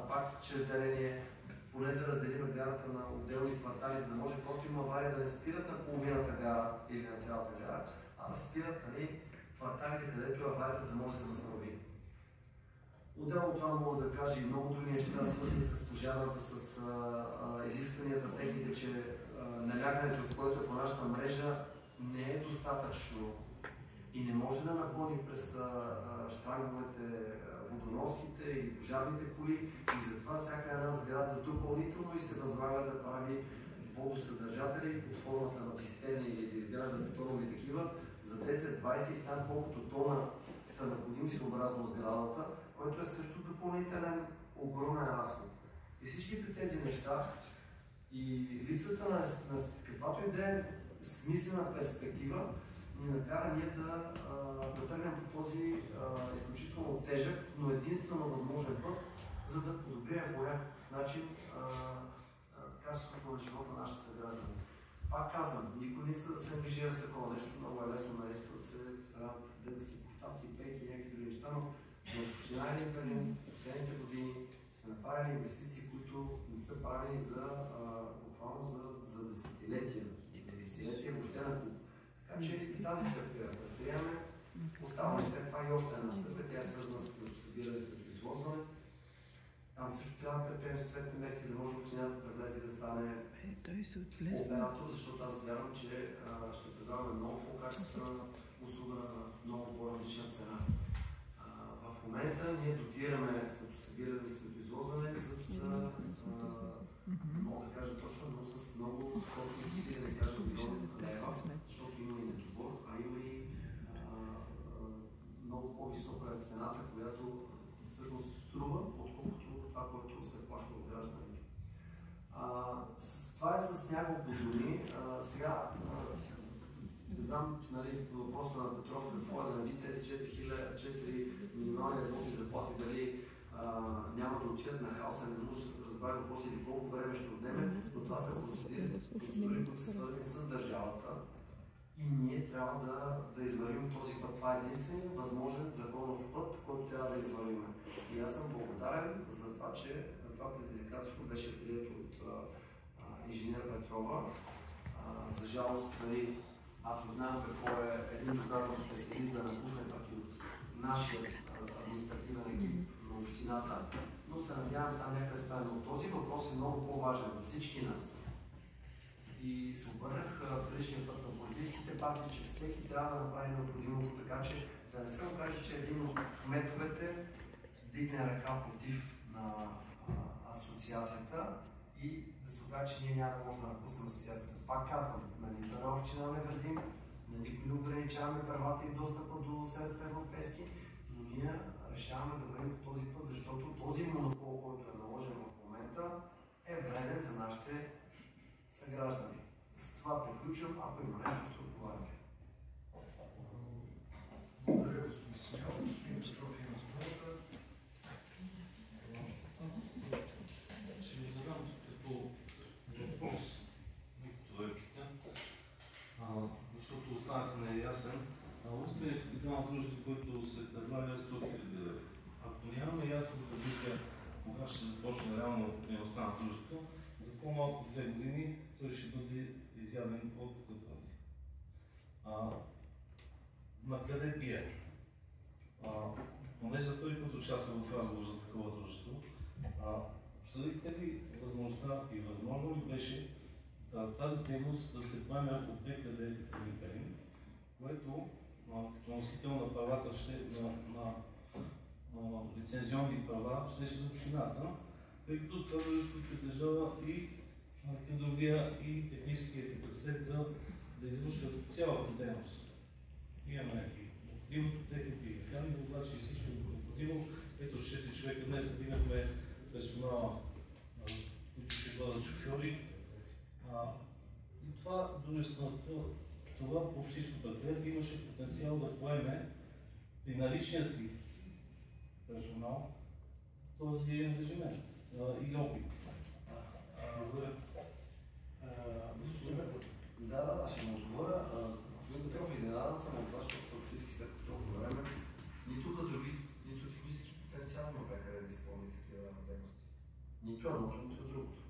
пак чрез дарение, поне да разделим гарата на отделни квартали, за да може, когато има авария, да не спират на половината гара или на цялата гара, а да спират нали, кварталите, където е аварията, за да може да се възстанови. Отделно това мога да кажа и много други неща, свързани с пожарната, с изискванията техните, че налягането, което е по нашата мрежа, не е достатъчно и не може да напълни през щранговете водоноските и пожарните коли и затова всяка една сграда допълнително и се възлага да прави водосъдържатели под формата на цистерни или да изгражда бетонови такива за 10, 20 и там колкото тона са необходими съобразно сградата, което е също допълнителен огромен разход. И всичките тези неща и липсата на каквато и да е смислена перспектива ни накара ние да тръгнем по този изключително тежък, но единствено възможен път, за да подобрим по някакъв начин качеството на живота на нашите съграждани. Пак казвам, никой не иска да се ангажира с такова нещо, много е лесно да се правят детски площадки, пейки и някакви други неща, но в община Елин Пелин последните години сме направили инвестиции, които не са правени буквално за десетилетия. За десетилетия въобще на куп. Така че и тази стъпка предприемаме. Остава ни след това и още една стъпка, тя е свързана с събиране с излозване. Там също трябва да предприемем съответни мерки, за да може общината да влезе да стане оператор, защото аз вярвам, че ще предаваме много по по-качествена услуга на много по-различна цена. В момента ние дотираме сметосъбиране и сметоизвозване с, мога да кажа точно, но с много стотни хиляди, да не кажа милион лева, защото има и недобор, а има и много по-висока е цената, която всъщност струва, отколкото това, което се плаща от гражданите. Това е с няколко думи. Сега, не знам, нали, въпроса на Петров какво е, нали, тези 4 минимални работни заплати, дали няма да отидат на хаоса, не може да разбира въпроси или колко време ще отнеме, но това са процедури, които са свързани с държавата и ние трябва да извървим този път. Това е единственият възможен законов път, който трябва да извървим. И аз съм благодарен за това, че това предизвикателство беше прието от инженер Петрова. За жалост, нали, аз знам какво е един доказан специалист да напусне пък и от нашия административен екип на общината, но се надявам там някъде стане. Но този въпрос е много по-важен за всички нас. И се обърнах предишния път на политическите партии, че всеки трябва да направи необходимото, така че да не се окаже, че един от кметовете дигне ръка против на асоциацията и да се окаже, че ние няма да можем да напуснем асоциацията. Пак казвам, на нито една община не вредим, на никой не ограничаваме правата и достъпа до средства европейски, но ние решаваме да вървим по този път, защото този монопол, който е наложен в момента, е вреден за нашите съграждани. С това приключвам, ако има нещо, ще отговарям.
Благодаря, господин Симеон. Господин Петров, има думата.
Ще ви задам като въпрос на проверките, защото останах неясен. Устройството капитално дружество, което се предлага 100 000 лева. Ако нямаме ясно развитие, кога ще започне реално дейността на дружеството, за по-малко 2 години той ще бъде изяден от заплати. Накъде пие? Понеже за този път участвам в разговор за такова дружество, обсъдихте ли възможността и възможно ли беше тази дейност да се поеме от БКД Елин, което като носител на правата на лицензионни права ще е общината, тъй като това дружество притежава и кадровия и техническия капацитет да извършват цялата дейност. Имаме и необходимата техника и механика, обаче и всичко необходимо. Ето 4 човека днес имахме персонала, които ще бъдат шофьори. И това дружеството, това общинско предприятие имаше потенциал да поеме при наличния си персонал този ангажимент и опит.
Да, ще му отговоря. Господин Петров, изненадан съм от това, защото общински след толкова време нито кадрови, нито технически потенциал има къде да изпълни такива дейности. Нито едното, нито другото.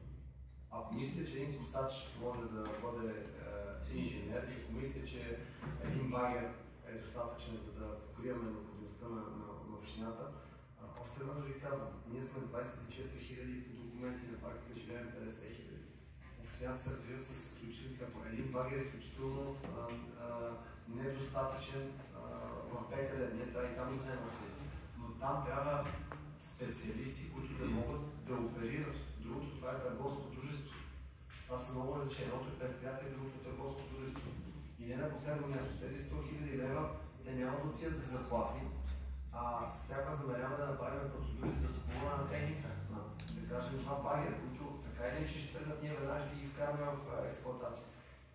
Ако мислите, че един косач може да бъде инженер, и ако мислите, че един багер е достатъчен, за да покриваме необходимостта на общината, още веднъж ви казвам, ние сме 24 000 документи, на практика живеем 50 000. Общината се развива с изключително. Един багер е изключително недостатъчен в БКД. Ние трябва и там да вземем. Но там трябва специалисти, които да могат да оперират. Другото, това е търговско дружество. Това са много различни. Едното е предприятие, другото е търговско дружество. И не на последно място. Тези 100 000 лева, те няма да отидат за заплати, а с тях възнамеряваме да направим процедури за закупуване на техника. Да кажем това багер, които така или иначе ще тръгнат, ние веднага ще ги вкараме в експлоатация.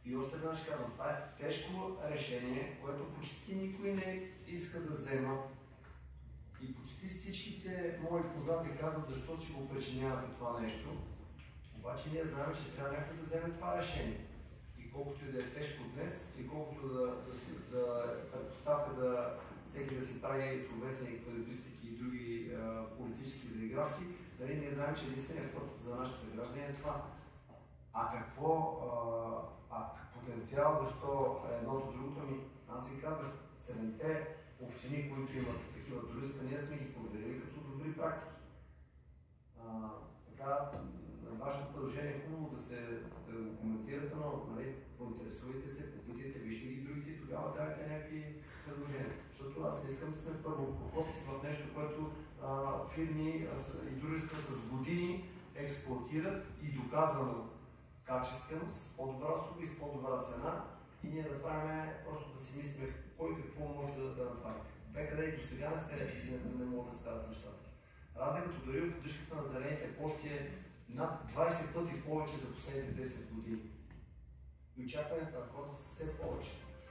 И още веднъж казвам, това е тежко решение, което почти никой не иска да взема. И почти всичките мои познати казват защо си го причинявате това нещо. Обаче ние знаем, че трябва някой да вземе това решение. И колкото и да е тежко днес, и колкото да предпоставка всеки да си прави словесни еквилибристики и други политически заигравки, дали ние знаем, че единственият път за нашите съграждани е това. Потенциал, защо едното другото ми, аз ви казах, 7-те общини, които имат такива дружества, ние сме ги проверили като добри практики. Така, Вашето предложение е хубаво да го коментирате, но нали, поинтересувайте се, попитайте, вижте ги другите и тогава давайте някакви предложения. Защото аз не искам да сме първопроходци в нещо, което фирми и дружества с години експлоатират и доказано качествено, с по-добра услуга и с по-добра цена и ние да правим просто да си мислим кой какво може да направи. БКД и до сега не може да стават с нещата. Разликата дори в поддръжката на зелените площи е над 20 пъти повече за последните 10 години. И очакванията на хората са все повече.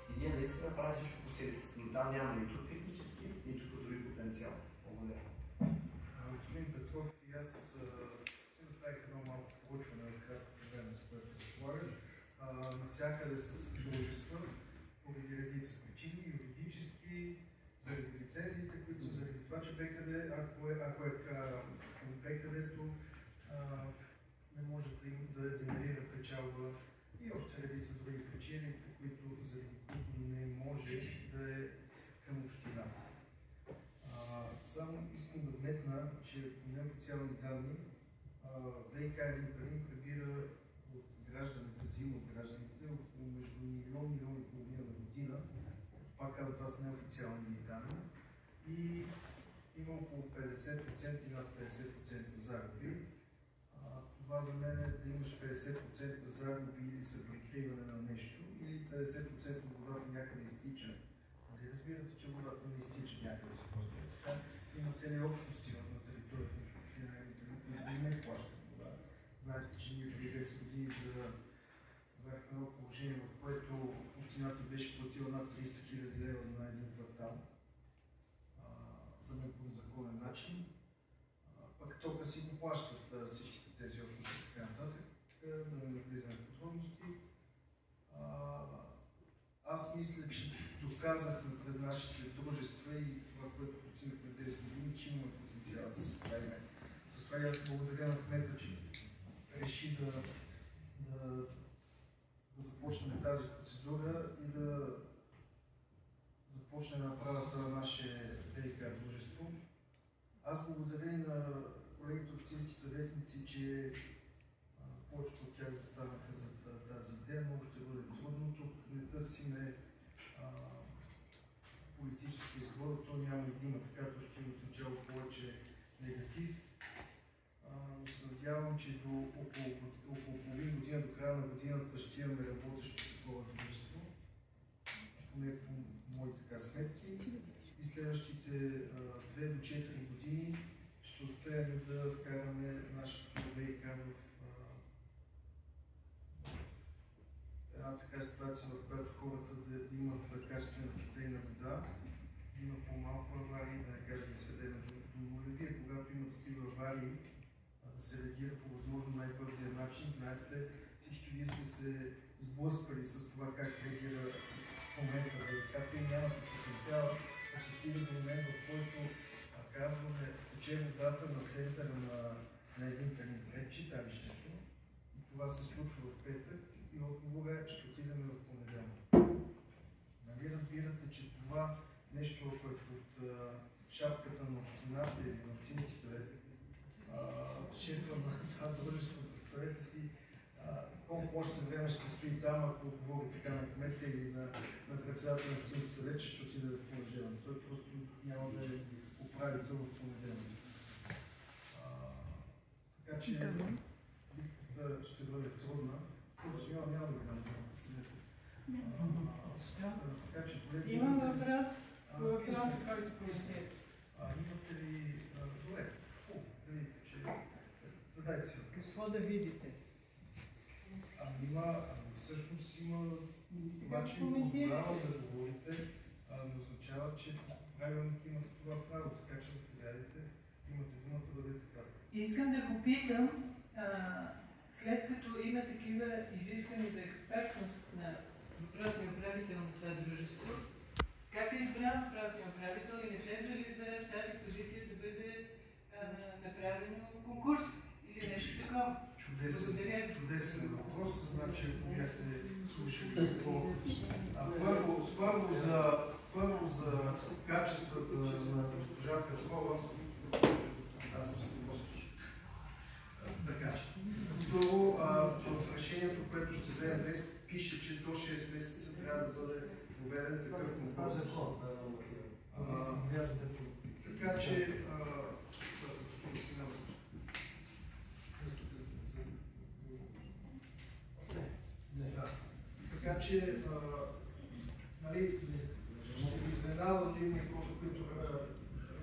И ние наистина правим всичко по силите си, но там няма нито технически, нито като дори потенциал. Благодаря.
Господин Петров, и аз си направих едно малко проучване на краткото време, с което разполагам. Навсякъде с дружества, поради редица причини, юридически, заради лицензиите, които са заради това, че БКД, ако е БКД-то не може да генерира печалба и още редица други причини, заради които не може да е към общината. Само искам да вметна, че по неофициални данни ВиК Елин Пелин прибира от гражданите, взима от гражданите около между милион и половина на година, пак казвам, това са неофициални данни, и има около 50% и над 50% загуби. Това за мен е да имаш 50% загуби или съприкриване на нещо, или 50% от водата някъде изтича. Нали разбирате, че водата не изтича някъде си просто така. Има цели общности на територията на Община Елин Пелин, които не плащат вода. Знаете, че ние преди 10 години заварихме едно положение, в което общината беше платила над 300 000 лева на един квартал за по незаконен начин. Пък тока си го плащат всичките тези общности и така нататък, да не влизаме в подробности. Аз мисля, че доказахме през нашите дружества и това, което постигнахме 10 години, че имаме потенциал да се справим. С това аз благодаря на кмета, че реши да започнем тази процедура и да започне направата на наше ВиК дружество. Аз благодаря и на колегите общински съветници, че повечето от тях застанаха за тази идея. Много ще бъде трудно. Тук не търсиме политически избор, то няма и да има така, то ще има отначало повече негатив. Но се надявам, че до около половин година, до края на годината ще имаме работещо такова дружество, поне по мои така сметки. И следващите 2 до 4 години ще успеем да вкараме нашата ВиК в една така ситуация, в която хората да имат качествена питейна вода, да има по-малко аварии, да не кажем сведем до нулеви, когато има такива аварии, да се реагира по възможно най-бързия начин. Знаете, всички вие сте се сблъскали с това как реагира в момента ВиК-та и нямате потенциала, но се стига до момент, в който казваме, тече водата на центъра на един Пелин пред читалището. И това се случва в петък и отговора ще отидем в понеделник. Нали разбирате, че това нещо, което от шапката на общината или на общински съвет, шефа на това дружество, представете си колко още време ще стои там, ако говори така на кмета или на председател на общински съвет, че ще отиде в понеделник. Той просто няма да е управител в понеделник. Така че битката ще бъде трудна. Просто няма да го да след. Така че колеги...
Имам въпрос, който поискате.
Имате ли... Добре, да видите, че... Задайте си.
Какво да видите?
Всъщност има... Обаче ви позволява да говорите, не означава, че правилник имате това право, така че заповядайте, имате думата да бъдете кратки.
Искам да го питам, след като има такива изисквания за експертност на въпросния управител на това дружество, как е избран въпросния управител и не следва ли за тази позиция да бъде направено конкурс или нещо такова?
Чудесен въпрос, значи ако бяхте слушали първо за качествата на госпожа Петрова, аз Така. Второ, в решението, което ще вземем днес, пише, че до 6 месеца трябва да бъде проведен такъв конкурс. Така че, господин Симеонов, така че, нали, ще ви изненадам да има хора, които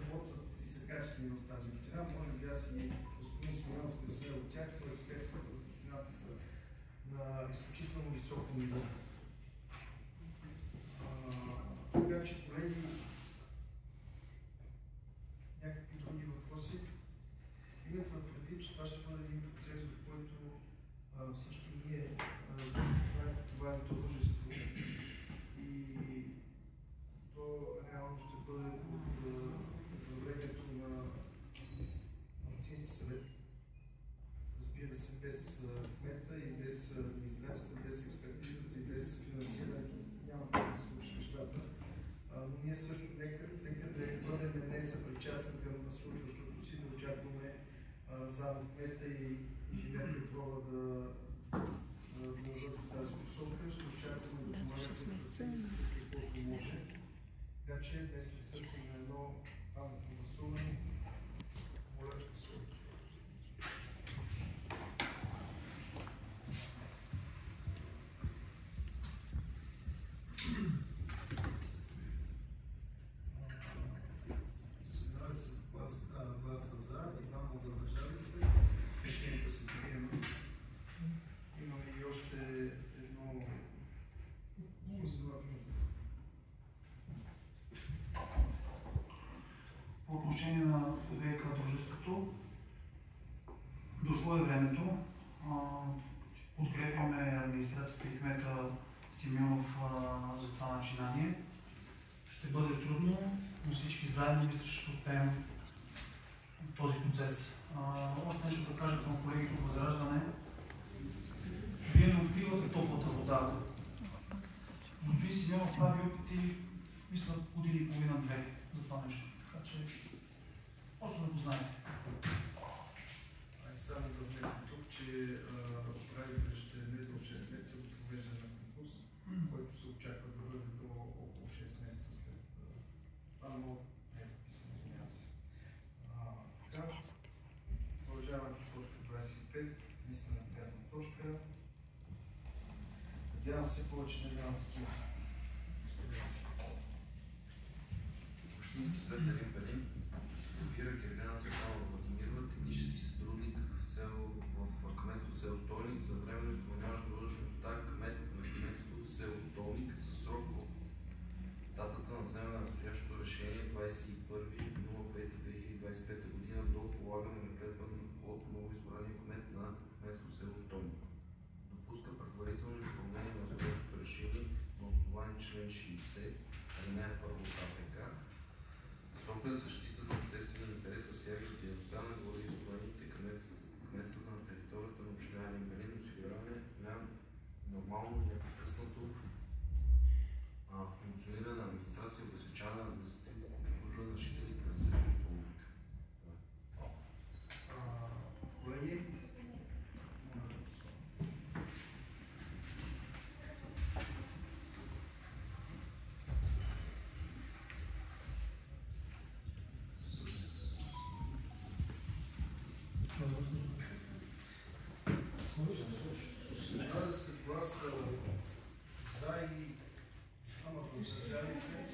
работят и са качествени в тази община. Може би аз и господин Симеонов не сме от тях, но експертите в общината са на изключително високо ниво. Така че, колеги, някакви други въпроси? Имате предвид, че това ще бъде един процес, в който всички ние знаете, това е дружество и то реално ще бъде под времето на общински съвет. Разбира се, без кмета и без администрацията, без експертизата и без финансирането няма как да се случи нещата. Но ние също нека да бъдем не съпричастни към случващото си, да очакваме само кмета и инженер Петрова да върват в тази посока. Ще очакваме да помагате с колко може. Така че днес присъстваме на едно паметно гласуване. Моля, гласувайте. Гласа за и двама въздържали се. Решението се приема. Имаме и още едно
По отношение на ВиК дружеството, дошло е времето. Подкрепяме администрацията и кмета Симеонов за това начинание. Ще бъде трудно, но всички заедно мисля, че ще успеем този процес. Още нещо да кажа към колегите от Възраждане. Вие не откривате топлата вода. Господин Симеонов прави опити, мисля, години и половина-две за това нещо. Така че, просто да го знаете.
Само да вметна тук, че управителят ще влезе в 6 месеца до провеждане на конкурс, който се очаква да бъде до около 6 месеца след това, но не е записано, извинявам се. Така, продължаваме по точка 25, наистина приятна точка. Надявам се повече да нямам такива.
Общински съвет Елин Пелин събира Гергана Цветанова Владимирова, технически сътрудник в кметството село Столник за временно изпълняващ длъжността кмет на кметството село Столник за срок от датата на вземане на настоящото решение 21.05.2025 година до полагане на клетва от новоизбрания кмет на кметство село Столник. Допуска предварително изпълнение на настоящото решение на основание член 60, алинея 1 от АПК, с оглед защита на обществения интерес, засягащ дейността на гореизбраните кметствата на територията на община Елин Пелин, осигуряване на нормално непрекъснато функциониране на администрация, обезпечаване на административно обслужване на жителите на село Столник.
Колеги, гласа за и двама въздържали се.